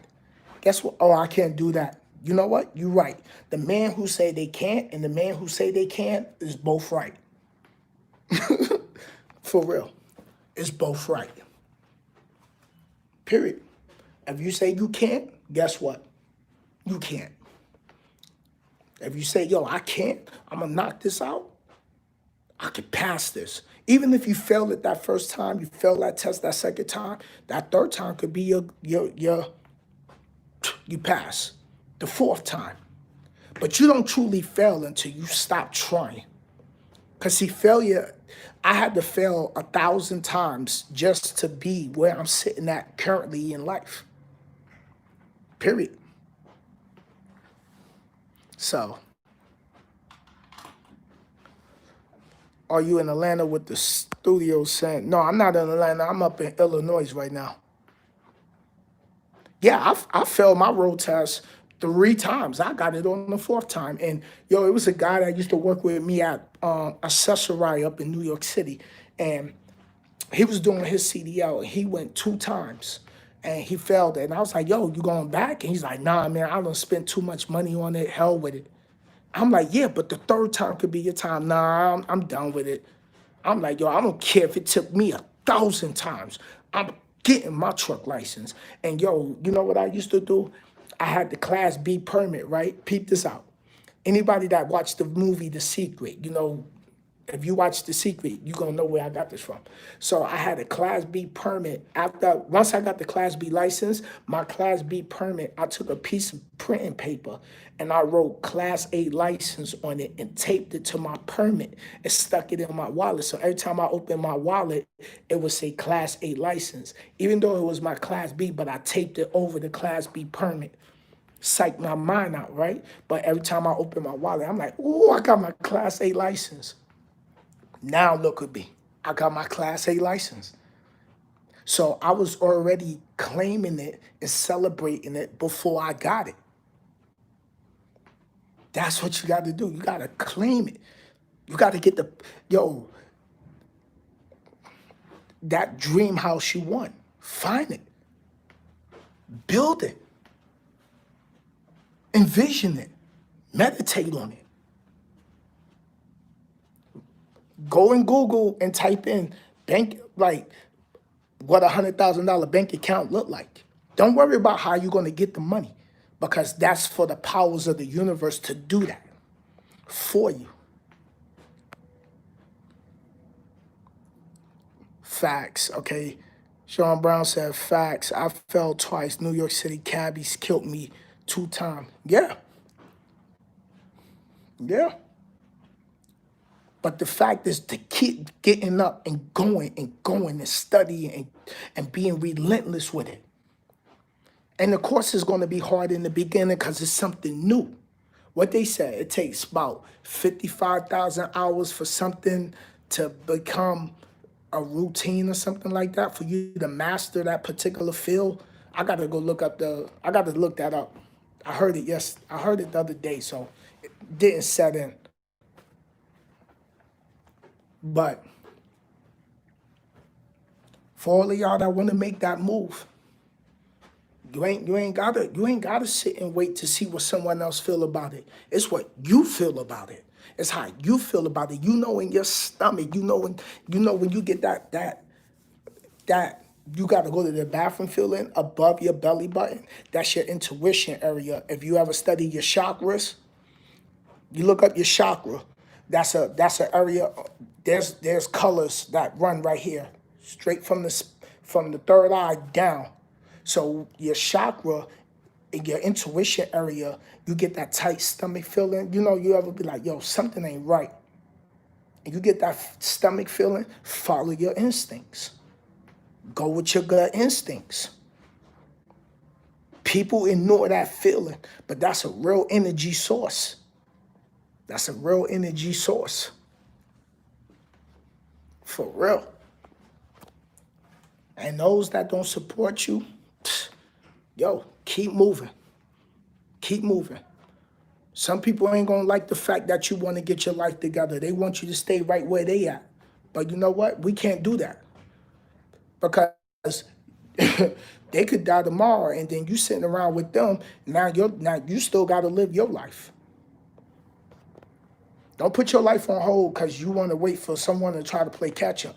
Guess what? Oh, I can't do that. You know what? You're right. The man who say they can't and the man who say they can is both right. For real. It's both right. Period. If you say you can't, guess what? You can't. If you say, yo, I can't, I'm going to knock this out, I can pass this. Even if you failed it that first time, you failed that test that second time, that third time could be you pass. The fourth time. But you don't truly fail until you stop trying. Because see, failure, I had to fail 1,000 times just to be where I'm sitting at currently in life. Period. So, are you in Atlanta with the studio saying, no, I'm not in Atlanta, I'm up in Illinois right now. Yeah, I failed my road test 3 times. I got it on the fourth time. And yo, it was a guy that used to work with me at Accessory up in New York City. And he was doing his CDL and he went 2 times and he failed it. And I was like, yo, you going back? And he's like, nah, man, I done spent too much money on it. Hell with it. I'm like, yeah, but the third time could be your time. Nah, I'm done with it. I'm like, yo, I don't care if it took me 1,000 times. I'm getting my truck license. And yo, you know what I used to do? I had the Class B permit, right? Peep this out. Anybody that watched the movie The Secret, you know, if you watch The Secret, you're going to know where I got this from. So I had a Class B permit. Once I got the Class B license, my Class B permit, I took a piece of printing paper and I wrote Class A license on it and taped it to my permit and stuck it in my wallet. So every time I opened my wallet, it would say Class A license, even though it was my Class B, but I taped it over the Class B permit. Psych my mind out, right? But every time I open my wallet, I'm like, oh, I got my Class A license. Now look at me. I got my Class A license. So I was already claiming it and celebrating it before I got it. That's what you got to do. You got to claim it. You got to get that dream house you want. Find it. Build it. Envision it. Meditate on it. Go in Google and type in bank, like what $100,000 bank account look like. Don't worry about how you're going to get the money because that's for the powers of the universe to do that for you. Facts, okay? Sean Brown said facts. I fell twice. New York City cabbies killed me 2 times. Yeah. Yeah. But the fact is to keep getting up and going and studying and being relentless with it. And the course is going to be hard in the beginning because it's something new. What they said, it takes about 55,000 hours for something to become a routine or something like that, for you to master that particular field. I got to look that up. I heard it the other day, so it didn't set in. But for all of y'all that want to make that move, you ain't gotta sit and wait to see what someone else feel about it. It's what you feel about it. It's how you feel about it. You know in your stomach. You know when you get that you got to go to the bathroom feeling above your belly button. That's your intuition area. If you ever study your chakras, you look up your chakra. That's an area. There's colors that run right here, straight from the third eye down. So your chakra, in your intuition area, you get that tight stomach feeling. You know, you ever be like, yo, something ain't right. And you get that stomach feeling, follow your instincts. Go with your gut instincts. People ignore that feeling, but that's a real energy source. That's a real energy source. For real. And those that don't support you, yo, keep moving. Keep moving. Some people ain't gonna like the fact that you want to get your life together. They want you to stay right where they at. But you know what? We can't do that. Because They could die tomorrow, and then you sitting around with them. Now you still got to live your life. Don't put your life on hold because you want to wait for someone to try to play catch up.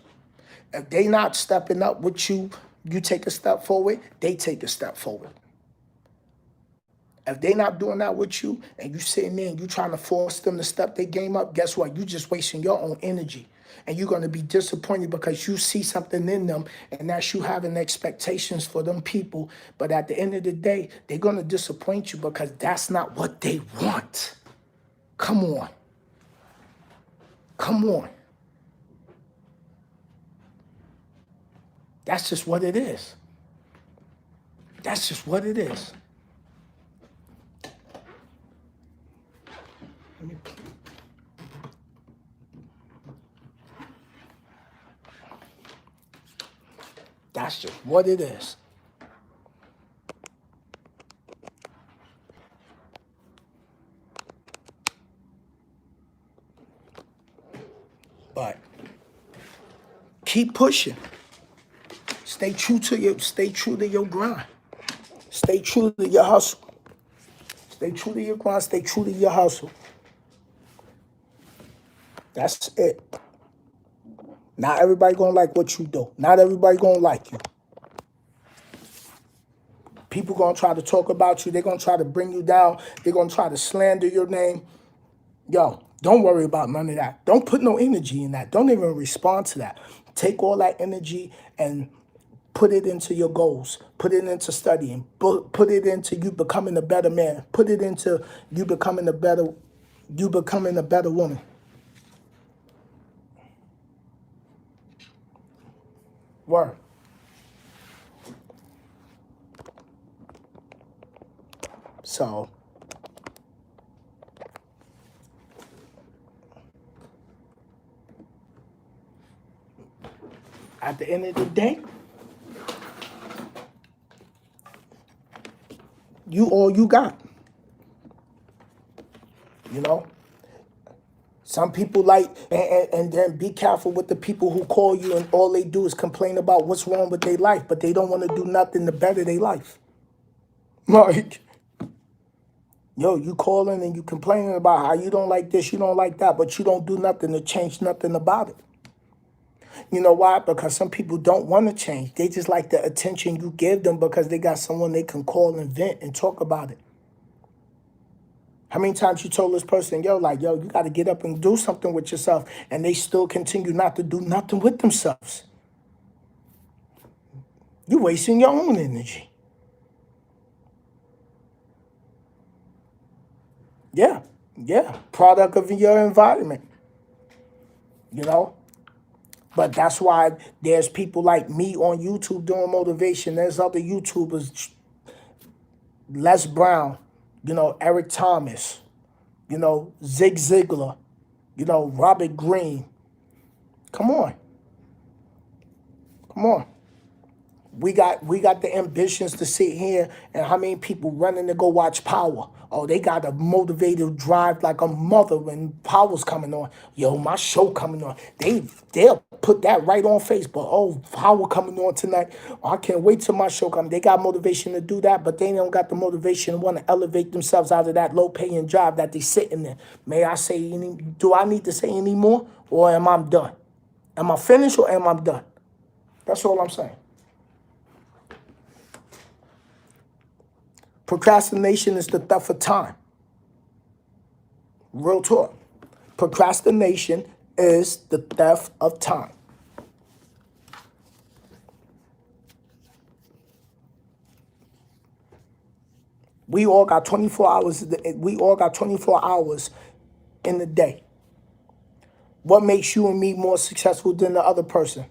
If they not stepping up with you, you take a step forward, they take a step forward. If they not doing that with you and you sitting there and you trying to force them to step their game up, guess what? You just wasting your own energy. And you're going to be disappointed because you see something in them and that's you having expectations for them people. But at the end of the day, they're going to disappoint you because that's not what they want. Come on. Come on. That's just what it is. That's just what it is. That's just what it is. But keep pushing. Stay true to your grind. Stay true to your hustle. Stay true to your grind. Stay true to your hustle. That's it. Not everybody gonna like what you do. Not everybody gonna like you. People gonna try to talk about you. They're gonna try to bring you down. They're gonna try to slander your name. Yo, don't worry about none of that. Don't put no energy in that. Don't even respond to that. Take all that energy and put it into your goals. Put it into studying. Put it into you becoming a better man. Put it into you becoming a better woman. Word. So at the end of the day, you all you got. You know? Some people like, and then be careful with the people who call you and all they do is complain about what's wrong with their life, but they don't want to do nothing to better their life. Like, yo, you calling and you complaining about how you don't like this, you don't like that, but you don't do nothing to change nothing about it. You know why? Because some people don't want to change. They just like the attention you give them because they got someone they can call and vent and talk about it. How many times you told this person, yo, you got to get up and do something with yourself, and they still continue not to do nothing with themselves? You're wasting your own energy. Yeah. Product of your environment. You know? But that's why there's people like me on YouTube doing motivation. There's other YouTubers, Les Brown, Eric Thomas, Zig Ziglar, Robert Greene. Come on. We got the ambitions to sit here, and how many people running to go watch Power? Oh, they got a motivated drive like a mother when Power's coming on. Yo, my show coming on. They'll put that right on Facebook. Oh, Power coming on tonight. Oh, I can't wait till my show comes. They got motivation to do that, but they don't got the motivation to want to elevate themselves out of that low-paying job that they sitting in. Do I need to say any more, or am I done? Am I finished or am I done? That's all I'm saying. Procrastination is the theft of time. Real talk. Procrastination is the theft of time. We all got 24 hours. We all got 24 hours in the day. What makes you and me more successful than the other person?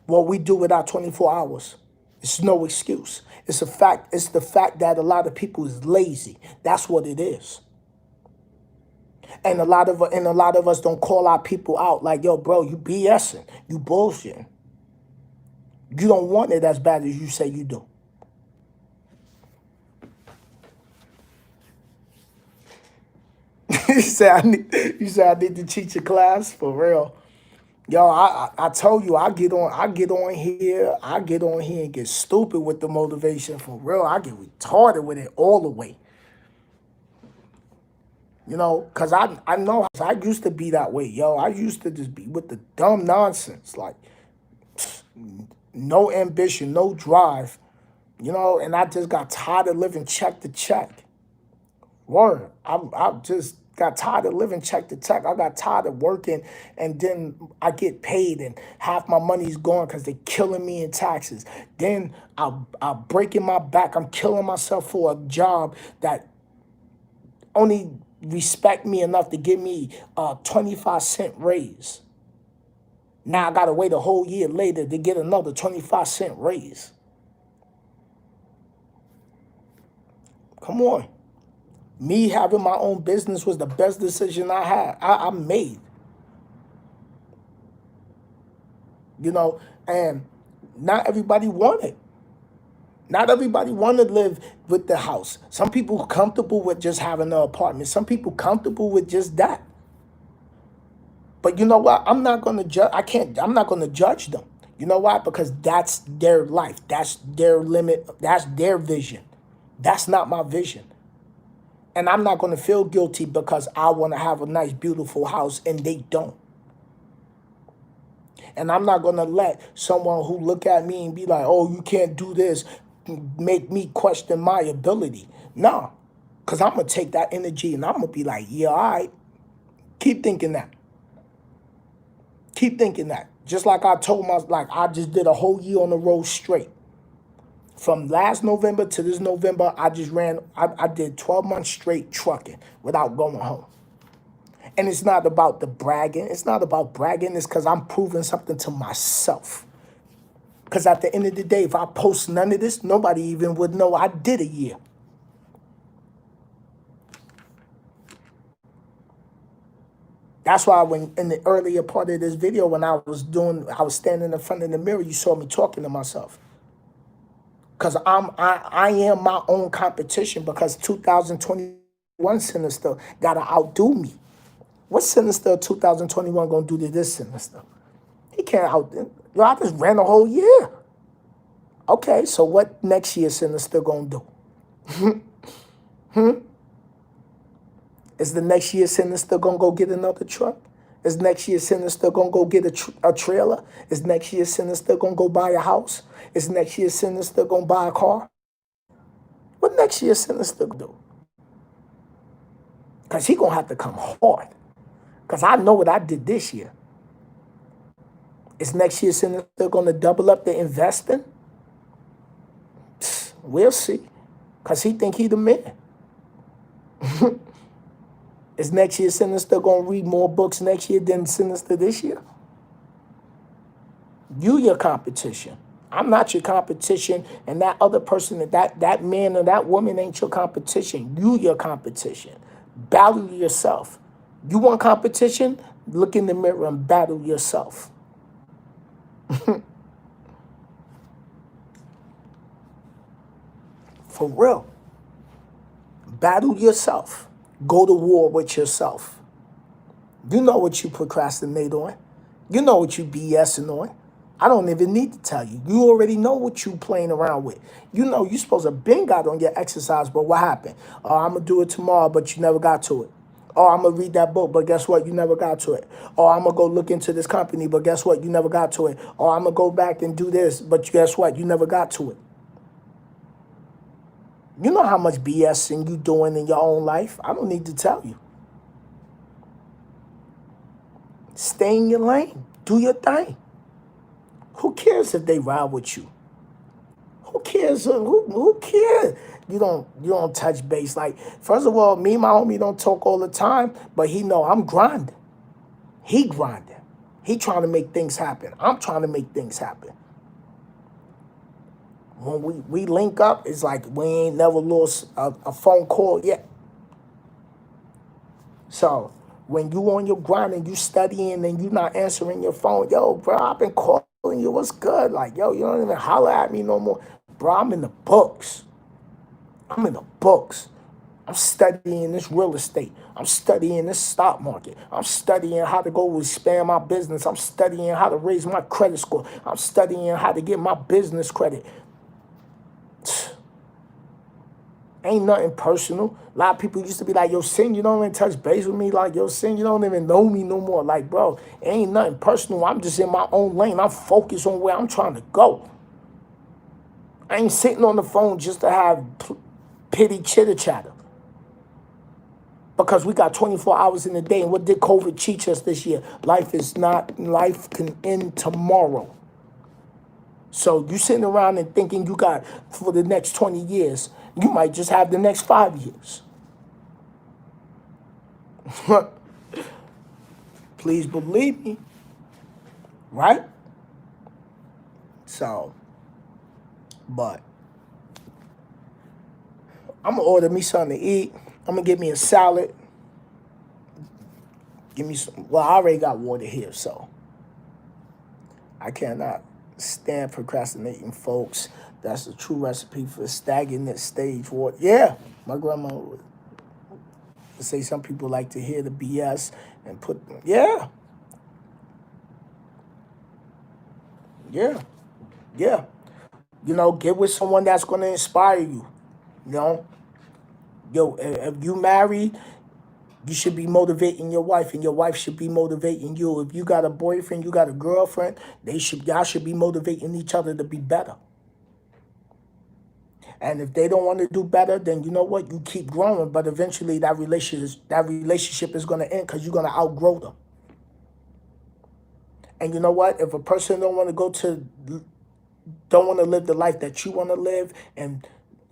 What we do with our 24 hours. It's no excuse. It's a fact. It's the fact that a lot of people is lazy. That's what it is. And a lot of us don't call our people out like, yo, bro, you BSing, you bullshitting. You don't want it as bad as you say you do. You say I need to teach a class for real. Yo, I told you I get on here and get stupid with the motivation for real. I get retarded with it all the way. Cause I know I used to be that way, yo. I used to just be with the dumb nonsense, like no ambition, no drive, and I just got tired of living check to check. Word. I just got tired of living check to check. I got tired of working and then I get paid and half my money's gone because they're killing me in taxes. Then I'm breaking my back. I'm killing myself for a job that only respect me enough to give me a 25-cent raise. Now I gotta wait a whole year later to get another 25-cent raise. Come on. Me having my own business was the best decision I made. And not everybody want it. Not everybody want to live with the house. Some people comfortable with just having an apartment. Some people comfortable with just that. But you know what? I'm not gonna judge. I'm not gonna judge them. You know why? Because that's their life. That's their limit. That's their vision. That's not my vision. And I'm not going to feel guilty because I want to have a nice, beautiful house and they don't. And I'm not going to let someone who look at me and be like, oh, you can't do this, make me question my ability. No, because I'm going to take that energy and I'm going to be like, yeah, all right, keep thinking that. Keep thinking that. Just like I just did a whole year on the road straight. From last November to this November, I did 12 months straight trucking without going home. And it's not about the bragging. It's not about bragging. It's because I'm proving something to myself. Because at the end of the day, if I post none of this, nobody even would know I did a year. That's why when in the earlier part of this video, when I was standing in front of the mirror, you saw me talking to myself. Because I am my own competition because 2021 Sinnizter got to outdo me. What Sinnizter 2021 going to do to this Sinnizter? He can't outdo. Yo, I just ran a whole year. Okay, so what next year Sinnizter going to do? Is the next year Sinnizter going to go get another truck? Is next year Sinnizter going to go get a trailer? Is next year Sinnizter going to go buy a house? Is next year Sinnizter going to buy a car? What next year Sinnizter going to do? Because he going to have to come hard. Because I know what I did this year. Is next year Sinnizter going to double up the investing? We'll see. Because he think he the man. Is next year Sinnizter going to read more books next year than Sinnizter this year? You your competition. I'm not your competition, and that other person, that man or that woman ain't your competition. You your competition. Battle yourself. You want competition? Look in the mirror and battle yourself. For real. Battle yourself. Go to war with yourself. You know what you procrastinate on. You know what you BSing on. I don't even need to tell you. You already know what you playing around with. You know you supposed to been got on your exercise, but what happened? Oh, I'm going to do it tomorrow, but you never got to it. Oh, I'm going to read that book, but guess what? You never got to it. Oh, I'm going to go look into this company, but guess what? You never got to it. Oh, I'm going to go back and do this, but guess what? You never got to it. You know how much BSing you doing in your own life. I don't need to tell you. Stay in your lane. Do your thing. Who cares if they ride with you? Who cares? Who cares? You don't touch base. Like, first of all, me and my homie don't talk all the time, but he know I'm grinding. He grinding. He trying to make things happen. I'm trying to make things happen. When we link up, it's like we ain't never lost a phone call yet. So when you on your grind and you studying and you not answering your phone, yo, bro, I've been calling you. What's good? Like, yo, you don't even holler at me no more. Bro, I'm in the books. I'm in the books. I'm studying this real estate. I'm studying this stock market. I'm studying how to go expand my business. I'm studying how to raise my credit score. I'm studying how to get my business credit. Ain't nothing personal. A lot of people used to be like, yo, Sin, you don't even touch base with me. Like, yo, Sin, you don't even know me no more. Like, bro, it ain't nothing personal. I'm just in my own lane. I'm focused on where I'm trying to go. I ain't sitting on the phone just to have pity chitter chatter. Because we got 24 hours in a day. And what did COVID teach us this year? Life can end tomorrow. So you sitting around and thinking you got for the next 20 years, you might just have the next 5 years. Please believe me, right? So, but I'm gonna order me something to eat. I'm gonna get me a salad. Give me some. Well, I already got water here, so I cannot stand procrastinating, folks. That's the true recipe for stagnant stage water. Yeah, my grandma would say some people like to hear the BS and put. Yeah, yeah, yeah. Get with someone that's gonna inspire you. You know, yo, if you married, you should be motivating your wife, and your wife should be motivating you. If you got a boyfriend, you got a girlfriend, y'all should be motivating each other to be better. And if they don't want to do better, then you know what? You keep growing, but eventually that relationship is gonna end because you're gonna outgrow them. And you know what? If a person don't want to live the life that you want to live and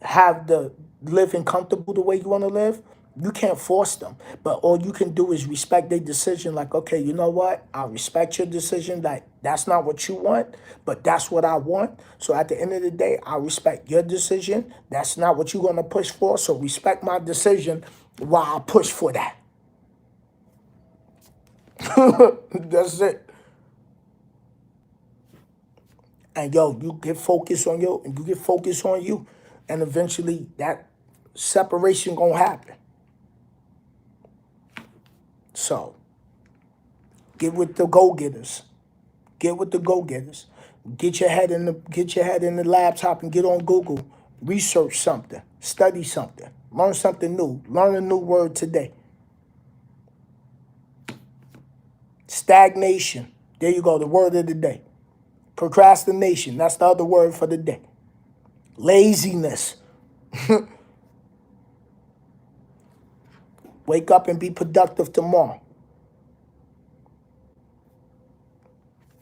have the living comfortable the way you want to live, you can't force them. But all you can do is respect their decision. Like, okay, you know what? I respect your decision. Like, that's not what you want, but that's what I want. So at the end of the day, I respect your decision. That's not what you're going to push for. So respect my decision while I push for that. That's it. And yo, you get focused on you, and eventually that separation gonna happen. So get with the go getters. Get with the go getters. Get your head in the laptop and get on Google. Research something. Study something. Learn something new. Learn a new word today. Stagnation. There you go. The word of the day. Procrastination. That's the other word for the day. Laziness. Wake up and be productive tomorrow.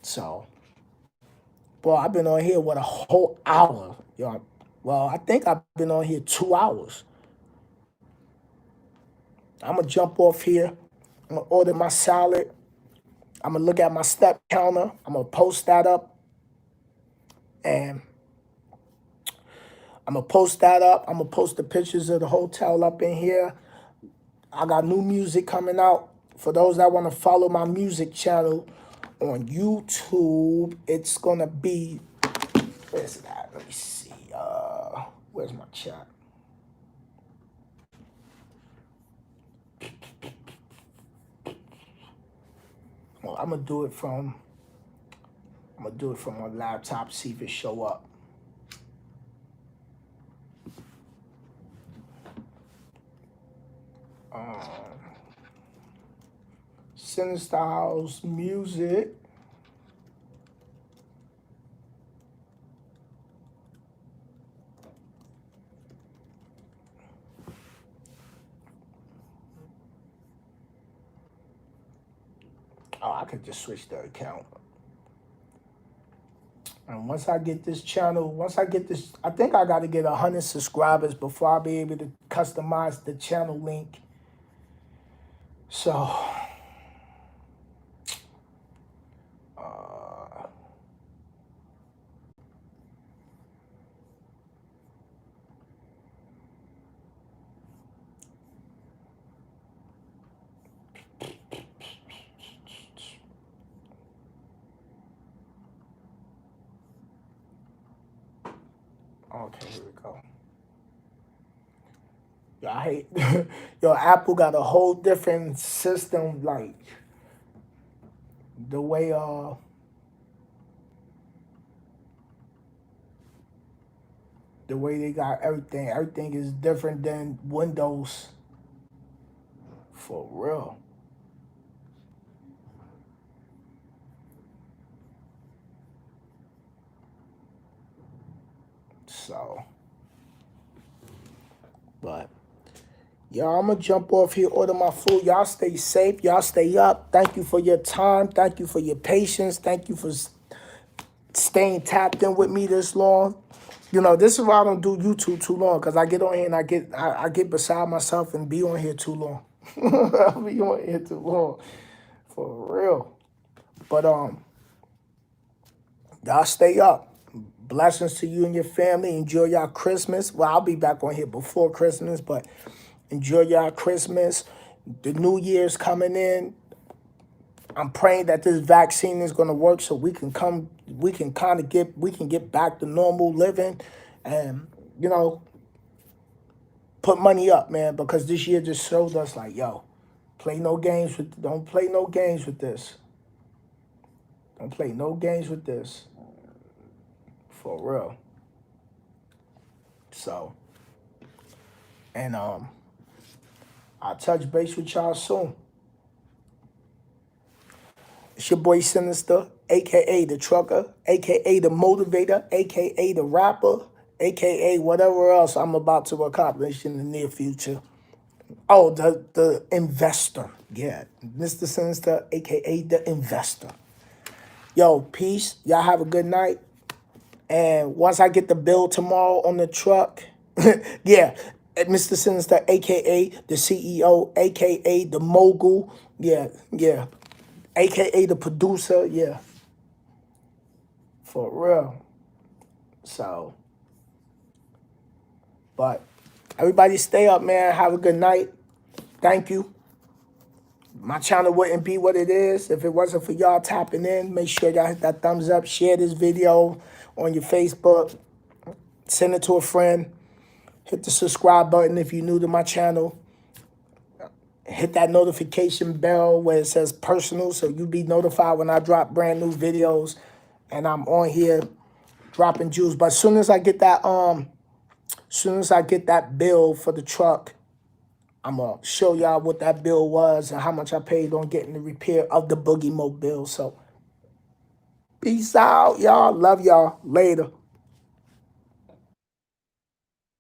So, boy, I've been on here, a whole hour. Well, I think I've been on here 2 hours. I'm going to jump off here. I'm going to order my salad. I'm going to look at my step counter. I'm going to post that up. And I'm going to post that up. I'm going to post the pictures of the hotel up in here. I got new music coming out. For those that want to follow my music channel on YouTube, it's going to be, where's that? Let me see. Where's my chat? Well, I'm gonna do it from my laptop, see if it show up. Sinister House music. Oh, I could just switch the account. And once I get this, I think I got to get 100 subscribers before I'll be able to customize the channel link. So, okay, here we go. Yo, I hate. Yo, Apple got a whole different system, like the way they got everything. Everything is different than Windows. For real. So, but y'all, I'm gonna jump off here, order my food. Y'all stay safe. Y'all stay up. Thank you for your time. Thank you for your patience. Thank you for staying tapped in with me this long. You know, this is why I don't do YouTube too long, because I get on here and I get beside myself and be on here too long. I'll be on here too long. For real. But y'all stay up. Blessings to you and your family. Enjoy y'all Christmas. Well, I'll be back on here before Christmas, but enjoy y'all Christmas. The New Year's coming in. I'm praying that this vaccine is going to work so we can get back to normal living, and you know, put money up, man, because this year just showed us like, yo, don't play no games with this. Don't play no games with this. For real. So, and I'll touch base with y'all soon. It's your boy Sinister, aka the trucker, aka the motivator, aka the rapper, aka whatever else I'm about to accomplish in the near future. Oh, the investor. Yeah. Mr. Sinnizter, aka the investor. Yo, peace. Y'all have a good night. And once I get the bill tomorrow on the truck, yeah, Mr. Sinnizter, aka the CEO, aka the mogul, yeah, yeah, aka the producer, yeah, for real. So, but everybody stay up, man. Have a good night. Thank you. My channel wouldn't be what it is if it wasn't for y'all tapping in. Make sure y'all hit that thumbs up. Share this video on your Facebook. Send it to a friend. Hit the subscribe button if you're new to my channel. Hit that notification bell where it says personal so you'll be notified when I drop brand new videos. And I'm on here dropping jewels. But as soon as I get that bill for the truck, I'm going to show y'all what that bill was and how much I paid on getting the repair of the Boogie Mobile. So, peace out, y'all. Love y'all. Later.